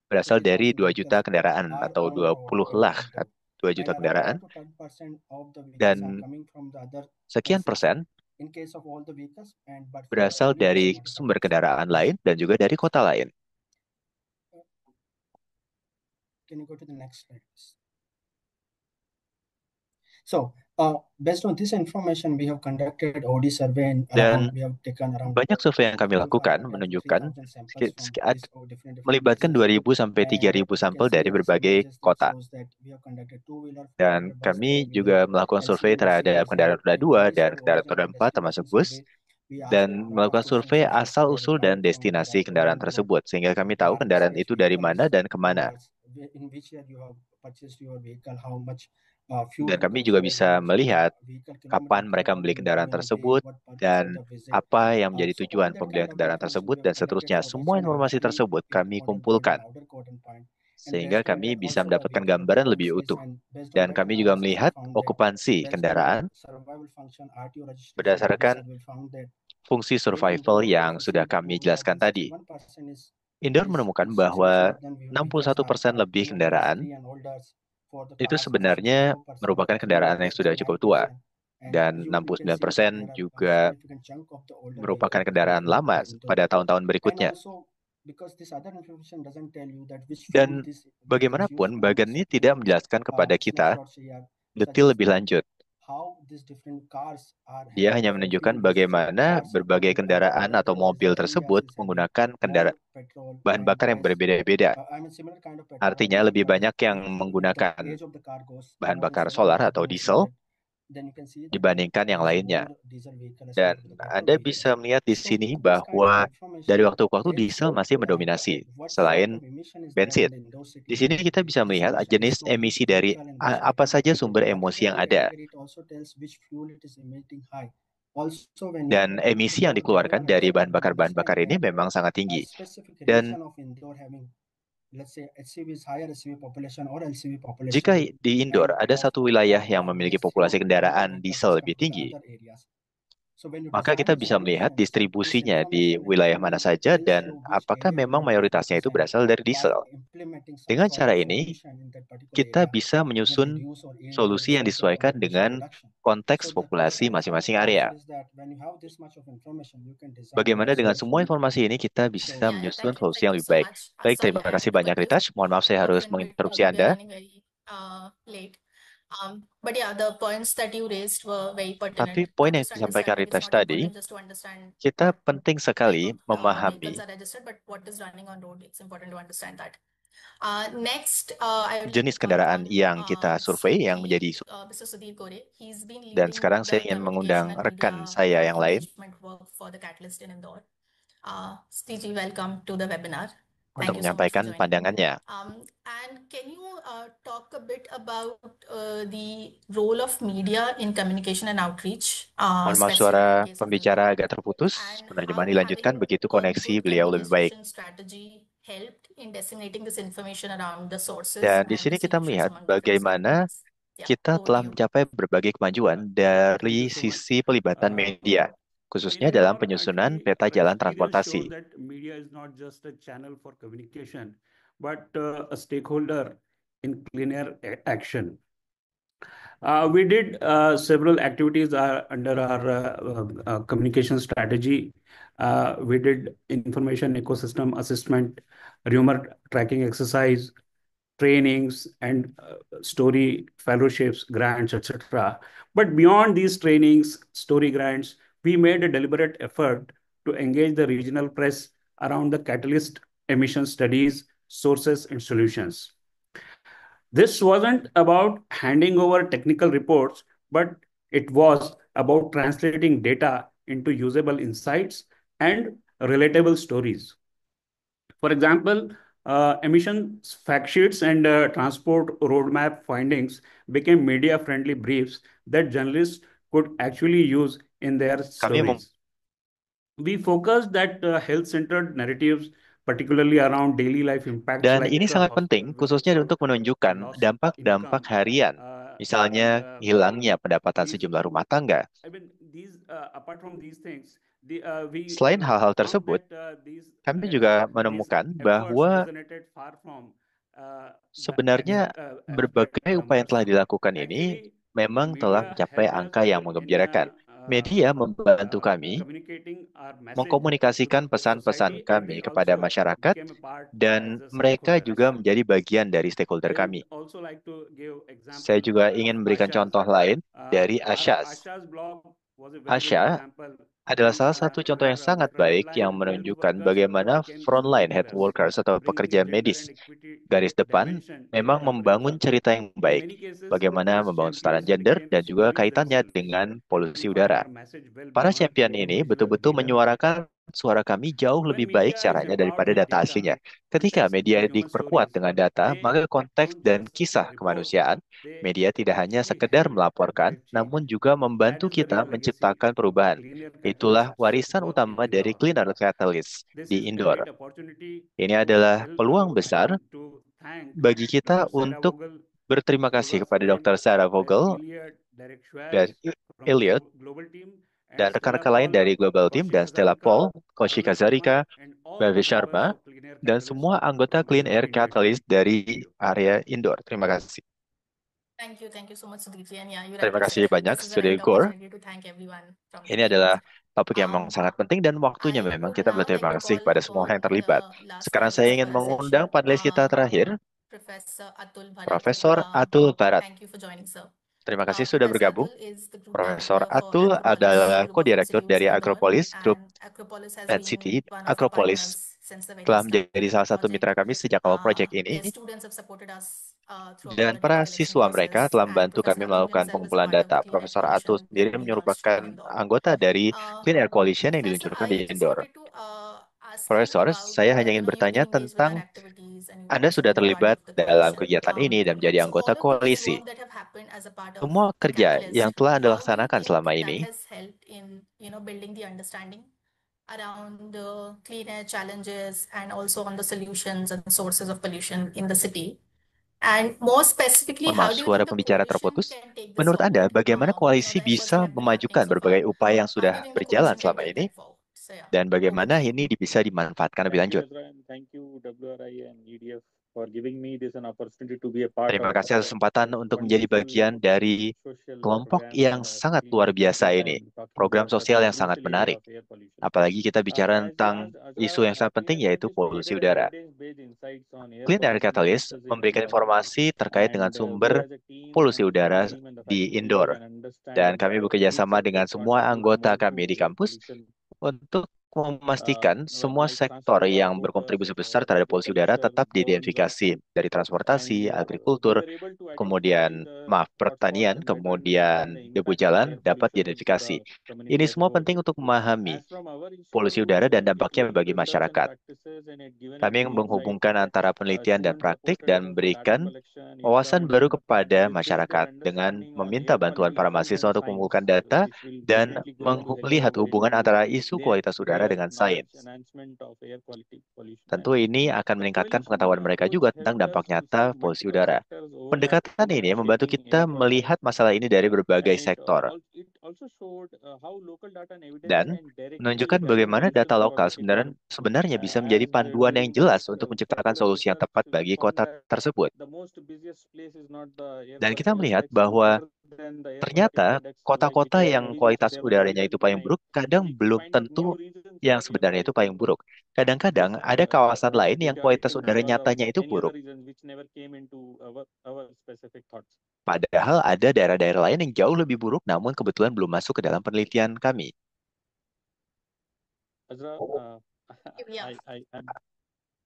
berasal dari 2 juta kendaraan atau 2 juta kendaraan, dan sekian persen berasal dari sumber kendaraan lain dan juga dari kota lain. Dan banyak survei yang kami lakukan menunjukkan melibatkan 2.000 sampai 3.000 sampel dari berbagai kota. Dan kami juga melakukan survei terhadap kendaraan roda 2 dan kendaraan roda 4 termasuk bus, dan melakukan survei asal-usul dan destinasi kendaraan tersebut, sehingga kami tahu kendaraan itu dari mana dan kemana. Dan kami juga bisa melihat kapan mereka membeli kendaraan tersebut dan apa yang menjadi tujuan pembelian kendaraan tersebut, dan seterusnya. Semua informasi tersebut kami kumpulkan sehingga kami bisa mendapatkan gambaran lebih utuh. Dan kami juga melihat okupansi kendaraan berdasarkan fungsi survival yang sudah kami jelaskan tadi. Indor menemukan bahwa 61% lebih kendaraan itu sebenarnya merupakan kendaraan yang sudah cukup tua, dan 69% juga merupakan kendaraan lama pada tahun-tahun berikutnya. Dan bagaimanapun, bagian ini tidak menjelaskan kepada kita detail lebih lanjut. Dia hanya menunjukkan bagaimana berbagai kendaraan atau mobil tersebut menggunakan bahan bakar yang berbeda-beda. Artinya lebih banyak yang menggunakan bahan bakar solar atau diesel dibandingkan yang lainnya. Dan Anda bisa melihat di sini bahwa dari waktu ke waktu diesel masih mendominasi selain bensin. Di sini kita bisa melihat jenis emisi dari apa saja sumber emosi yang ada. Dan emisi yang dikeluarkan dari bahan bakar ini memang sangat tinggi. Dan jika di indoor ada satu wilayah yang memiliki populasi kendaraan diesel lebih tinggi, maka kita bisa melihat distribusinya di wilayah mana saja dan apakah memang mayoritasnya itu berasal dari diesel. Dengan cara ini, kita bisa menyusun solusi yang disesuaikan dengan konteks populasi masing-masing area. Bagaimana dengan semua informasi ini kita bisa menyusun solusi yang lebih baik. Baik, terima kasih banyak Ritash. Mohon maaf saya harus menginterupsi Anda. Tapi poin yang disampaikan Ritash tadi, kita penting sekali memahami jenis kendaraan yang kita survei yang menjadi Mr. Sudhir Gore. He's been dan leading sekarang saya the ingin communication mengundang and rekan media saya yang lain engagement work for the Catalyst in Indore. Steve, welcome to the webinar. untuk Thank you so much for menyampaikan joining. pandangannya. And can you talk a bit about the role of media in communication and outreach, Mohon maaf specifically in suara the case of pembicara Indore, agak terputus. and Penerjemahan how dilanjutkan having begitu a koneksi good beliau lebih baik. communication strategy helped in disseminating this information around the sources Dan di and sini the kita solutions melihat among different bagaimana stakeholders. Yeah, kita over telah to you. mencapai berbagai kemajuan Thank dari you so much. sisi pelibatan media, In khususnya dalam Indore, penyusunan actually, peta our jalan experience transportasi. showed that media is not just a channel for communication, but a stakeholder in clean air action. We did several activities under our communication strategy. We did information ecosystem assessment, rumor tracking exercise, trainings, and story fellowships, grants, etc. But beyond these trainings, story grants, we made a deliberate effort to engage the regional press around the catalyst emission studies, sources, and solutions. This wasn't about handing over technical reports, but it was about translating data into usable insights and relatable stories. For example, emissions fact sheets and transport roadmap findings became media-friendly briefs that journalists could actually use in their Kami stories. We focused that health-centered narratives, particularly around daily life impacts Dan like ini sangat penting, hospital khususnya visits untuk or menunjukkan lost dampak-dampak income. harian, misalnya hilangnya pendapatan These, sejumlah rumah tangga. I mean, these apart from these things, we Selain hal-hal found tersebut, that these kami juga these menemukan efforts bahwa resonated far from the sebenarnya berbagai upaya yang numbers. telah dilakukan ini Actually, memang telah media mencapai helped us angka yang in menggembirakan. Media membantu kami communicating our message to mengkomunikasikan the pesan-pesan society, and kami we kepada also masyarakat, became a part dan as a mereka stakeholders. juga menjadi bagian dari I stakeholder would kami. also like to give Saya example juga of ingin memberikan Asha's. contoh lain dari Ashas. Asha's blog was a very good Asha example adalah salah satu contoh yang sangat baik yang menunjukkan bagaimana frontline health workers atau pekerja medis garis depan memang membangun cerita yang baik, bagaimana membangun kesetaraan gender dan juga kaitannya dengan polusi udara. Para champion ini betul-betul menyuarakan suara kami jauh lebih baik caranya daripada data aslinya. Ketika media diperkuat dengan data, maka konteks dan kisah kemanusiaan, media tidak hanya sekedar melaporkan, namun juga membantu kita menciptakan perubahan. Itulah warisan utama dari Clean Air Catalyst di Indore. Ini adalah peluang besar bagi kita untuk berterima kasih kepada Dr. Sarah Vogel dan Elliot dan rekan-rekan lain dari Global Team dan Stella Paul, Kaushika Zarika, Bhavi Sharma, dan semua anggota Clean Air Catalyst dari area Indore. Terima kasih. Thank you so much, Sudhir. And yeah, you're Terima right. kasih banyak, This is the Sudhir right Gore. opportunity to thank everyone from the Ini team. adalah topik yang memang sangat penting dan waktunya I memang would kita now like berterima to kasih call kepada semua upon yang terlibat. the last Sekarang saya panelist ingin for our mengundang session, panelis kita terakhir, Professor Atul Bharat. Profesor Atul Bharat. Thank you for joining, sir. Terima kasih sudah Professor bergabung. Atul is the group Profesor director for Atul Acropolis adalah Group of co-direktur Institutes dari Indore, Acropolis Group and Acropolis has and been City. one of our Acropolis partners since the very telah start menjadi of salah the satu mitra project. kami sejak awal proyek Their ini, students have supported us throughout dan the para data collection siswa mereka process, telah and membantu Professor kami Atul melakukan himself is a pengumpulan part of data. the Clean Air Profesor Atul Coalition sendiri that we launched merupakan in Indore. anggota dari Clean Air Coalition yang Professor, diluncurkan di I just Indore. wanted to ask you Profesor, about, saya hanya ingin you've bertanya been engaged with our tentang activities and you've Anda also sudah been a part terlibat of the dalam coalition. kegiatan ini dan menjadi So all anggota of this koalisi. work that have happened as a part of Semua the kerja yang Catalyst, telah Anda how do you laksanakan think selama that ini, has helped in, building the understanding around the clean air challenges and also on the solutions and sources of pollution in the city? And more specifically, mohon how maaf, do you suara think the pembicara coalition terputus. can take this Menurut Anda, forward? bagaimana koalisi The efforts that bisa have been happening memajukan so far. berbagai upaya yang How do you sudah think the berjalan coalition can selama take ini, that forward? So yeah, dan over to bagaimana you. ini bisa dimanfaatkan lebih lanjut? Thank you, WRI and EDF, for giving me this an opportunity to be a part Terima of kasih atas kesempatan untuk menjadi wonderful bagian dari social kelompok programs yang sangat clean luar air biasa city ini. and talking Program about such sosial a yang sangat crucial area menarik. of air pollution. Apalagi kita bicara tentang As isu yang sangat penting, yaitu CleanAir polusi Catalyst udara. delivered evidence-based insights on air Clean Air pollution Catalyst sources in memberikan Indore. informasi terkait dengan And we sumber as a team polusi and udara team and the di faculty Indore. can understand Dan kami bekerja which sama sectors dengan semua contribute anggota more to kami di air kampus pollution untuk memastikan semua sektor yang berkontribusi besar terhadap polusi udara tetap diidentifikasi dari transportasi, agrikultur, kemudian pertanian, kemudian debu jalan dapat diidentifikasi. Ini semua penting untuk memahami polusi udara dan dampaknya bagi masyarakat. Kami menghubungkan antara penelitian dan praktik dan memberikan wawasan baru kepada masyarakat dengan meminta bantuan para mahasiswa untuk mengumpulkan data dan melihat hubungan antara isu kualitas udara dengan sains. Tentu ini akan meningkatkan pengetahuan mereka juga tentang dampak nyata polusi udara. Pendekatan ini membantu kita melihat masalah ini dari berbagai sektor dan menunjukkan bagaimana data lokal sebenarnya bisa menjadi panduan yang jelas untuk menciptakan solusi yang tepat bagi kota tersebut. Dan kita melihat bahwa ternyata kota-kota yang kualitas udaranya itu paling buruk kadang belum tentu yang sebenarnya itu paling buruk. Kadang-kadang ada kawasan lain yang kualitas udara nyatanya itu buruk. Padahal ada daerah-daerah lain yang jauh lebih buruk namun kebetulan belum masuk ke dalam penelitian kami.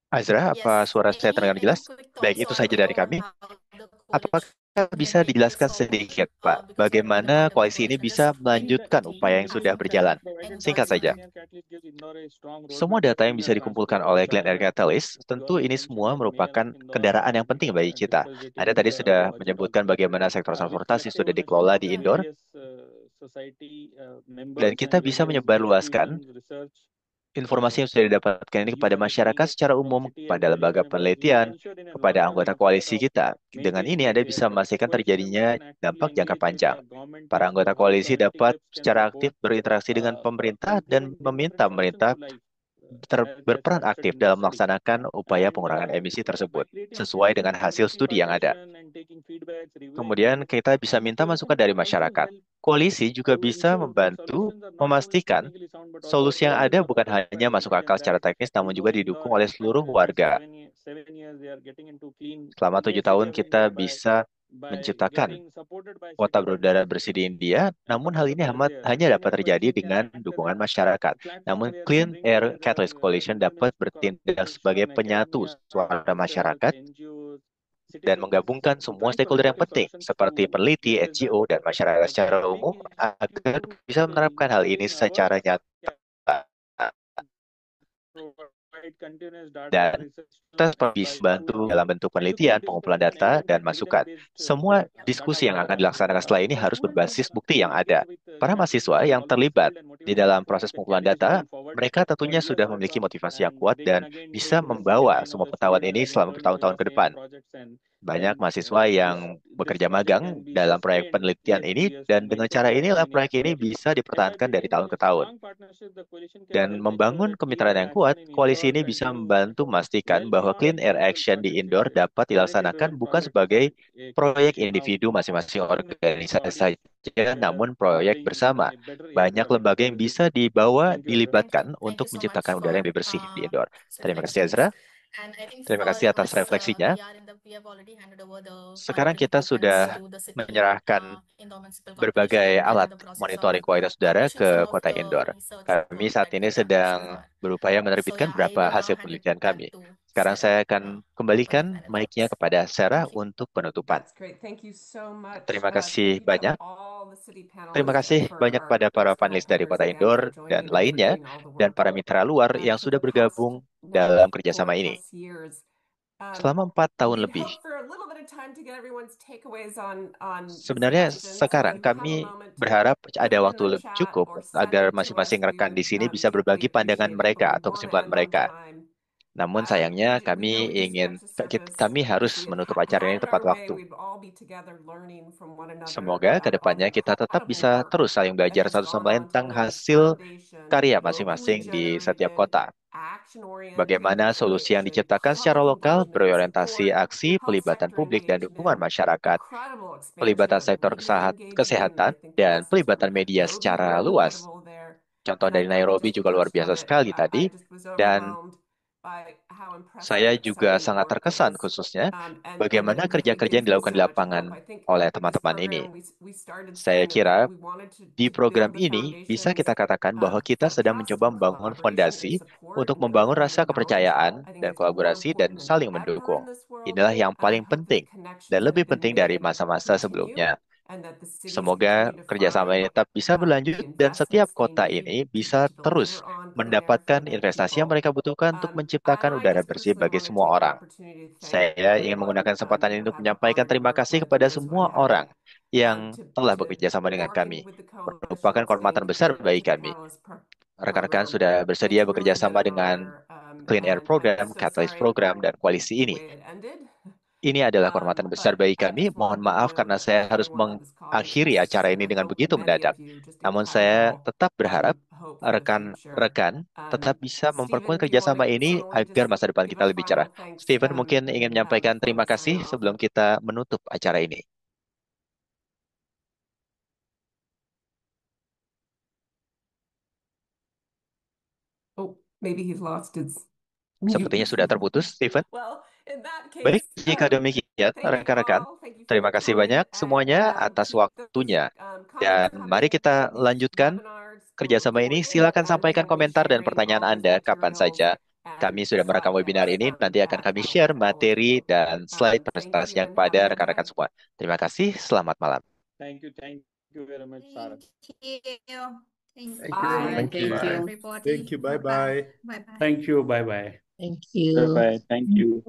Azra, apa suara saya terdengar jelas? Baik, itu saja dari kami. Apakah bisa dijelaskan sedikit, Pak, bagaimana koalisi ini bisa melanjutkan upaya yang sudah berjalan? Singkat saja. Semua data yang bisa dikumpulkan oleh Clean Air Catalyst, tentu ini semua merupakan kendaraan yang penting bagi kita. Anda tadi sudah menyebutkan bagaimana sektor transportasi sudah dikelola di indoor, dan kita bisa menyebarluaskan informasi yang sudah didapatkan ini kepada masyarakat secara umum, kepada lembaga penelitian, kepada anggota koalisi kita. Dengan ini Anda bisa memastikan terjadinya dampak jangka panjang. Para anggota koalisi dapat secara aktif berinteraksi dengan pemerintah dan meminta pemerintah berperan aktif dalam melaksanakan upaya pengurangan emisi tersebut, sesuai dengan hasil studi yang ada. Kemudian kita bisa minta masukan dari masyarakat. Koalisi juga bisa membantu memastikan solusi yang ada bukan hanya masuk akal secara teknis, namun juga didukung oleh seluruh warga. Selama 7 tahun kita bisa menciptakan kota berudara bersih di India, namun hal ini hanya dapat terjadi dengan dukungan masyarakat. Namun Clean Air Catalyst Coalition dapat bertindak sebagai penyatu suara masyarakat dan menggabungkan semua stakeholder yang penting, seperti peneliti, NGO, dan masyarakat secara umum, agar bisa menerapkan hal ini secara nyata. Dan kita bisa bantu dalam bentuk penelitian, pengumpulan data, dan masukan. Semua diskusi yang akan dilaksanakan setelah ini harus berbasis bukti yang ada. Para mahasiswa yang terlibat di dalam proses pengumpulan data, mereka tentunya sudah memiliki motivasi yang kuat dan bisa membawa semua pengetahuan ini selama bertahun-tahun ke depan. Banyak mahasiswa yang bekerja magang dalam proyek penelitian ini, dan dengan cara inilah proyek ini bisa dipertahankan dari tahun ke tahun. Dan membangun kemitraan yang kuat, koalisi ini bisa membantu memastikan bahwa Clean Air Action di indoor dapat dilaksanakan bukan sebagai proyek individu masing-masing organisasi saja, namun proyek bersama. Banyak lembaga yang bisa dilibatkan untuk menciptakan udara yang lebih bersih di indoor. Terima kasih, Ezra. Terima kasih atas refleksinya. Sekarang kita sudah menyerahkan berbagai alat monitoring kualitas udara ke kota indoor. Kami saat ini sedang berupaya menerbitkan beberapa hasil penelitian kami. Sekarang saya akan kembalikan mic-nya kepada Sarah untuk penutupan. Terima kasih banyak. Terima kasih banyak pada para panelis dari kota indoor dan lainnya, dan para mitra luar yang sudah bergabung dalam kerjasama ini. Selama 4 tahun lebih. Sebenarnya sekarang kami berharap ada waktu cukup agar masing-masing rekan di sini bisa berbagi pandangan mereka atau kesimpulan mereka. Namun sayangnya kami harus menutup acara ini tepat waktu. Semoga ke depannya kita tetap bisa terus saling belajar satu sama lain tentang hasil karya masing-masing di setiap kota. Bagaimana solusi yang diciptakan secara lokal berorientasi aksi, pelibatan publik dan dukungan masyarakat, pelibatan sektor kesehatan, dan pelibatan media secara luas. Contoh dari Nairobi juga luar biasa sekali tadi, dan Saya juga sangat terkesan khususnya bagaimana kerja-kerja yang dilakukan di lapangan oleh teman-teman ini. Saya kira di program ini bisa kita katakan bahwa kita sedang mencoba membangun fondasi untuk membangun rasa kepercayaan dan kolaborasi dan saling mendukung. Inilah yang paling penting dan lebih penting dari masa-masa sebelumnya. Semoga kerjasama ini tetap bisa berlanjut dan setiap kota ini bisa terus mendapatkan investasi yang mereka butuhkan untuk menciptakan udara bersih bagi semua orang. Saya ingin menggunakan kesempatan ini untuk menyampaikan terima kasih kepada semua orang yang telah bekerja sama dengan kami. Merupakan kehormatan besar bagi kami. Rekan-rekan sudah bersedia bekerja sama dengan Clean Air Program, Catalyst Program, dan koalisi ini. Ini adalah kehormatan besar bagi kami. Mohon maaf karena saya harus mengakhiri acara ini dengan begitu mendadak. Namun saya tetap berharap rekan-rekan tetap bisa memperkuat kerjasama ini agar masa depan kita lebih cerah. Stephen mungkin ingin menyampaikan terima kasih sebelum kita menutup acara ini. Sepertinya sudah terputus, Stephen. Baik, jika demikian, rekan-rekan, terima kasih banyak semuanya atas waktunya. Dan mari kita lanjutkan kerjasama ini. Silakan sampaikan komentar dan pertanyaan Anda kapan saja. Kami sudah merekam webinar ini, nanti akan kami share materi dan slide presentasinya kepada rekan-rekan semua. Terima kasih, selamat malam. Thank you very much, Sarah. Thank you. Thank you. Everybody. Thank you. Bye-bye. Bye-bye. Thank you. Bye-bye. Thank you. Bye-bye. Thank you.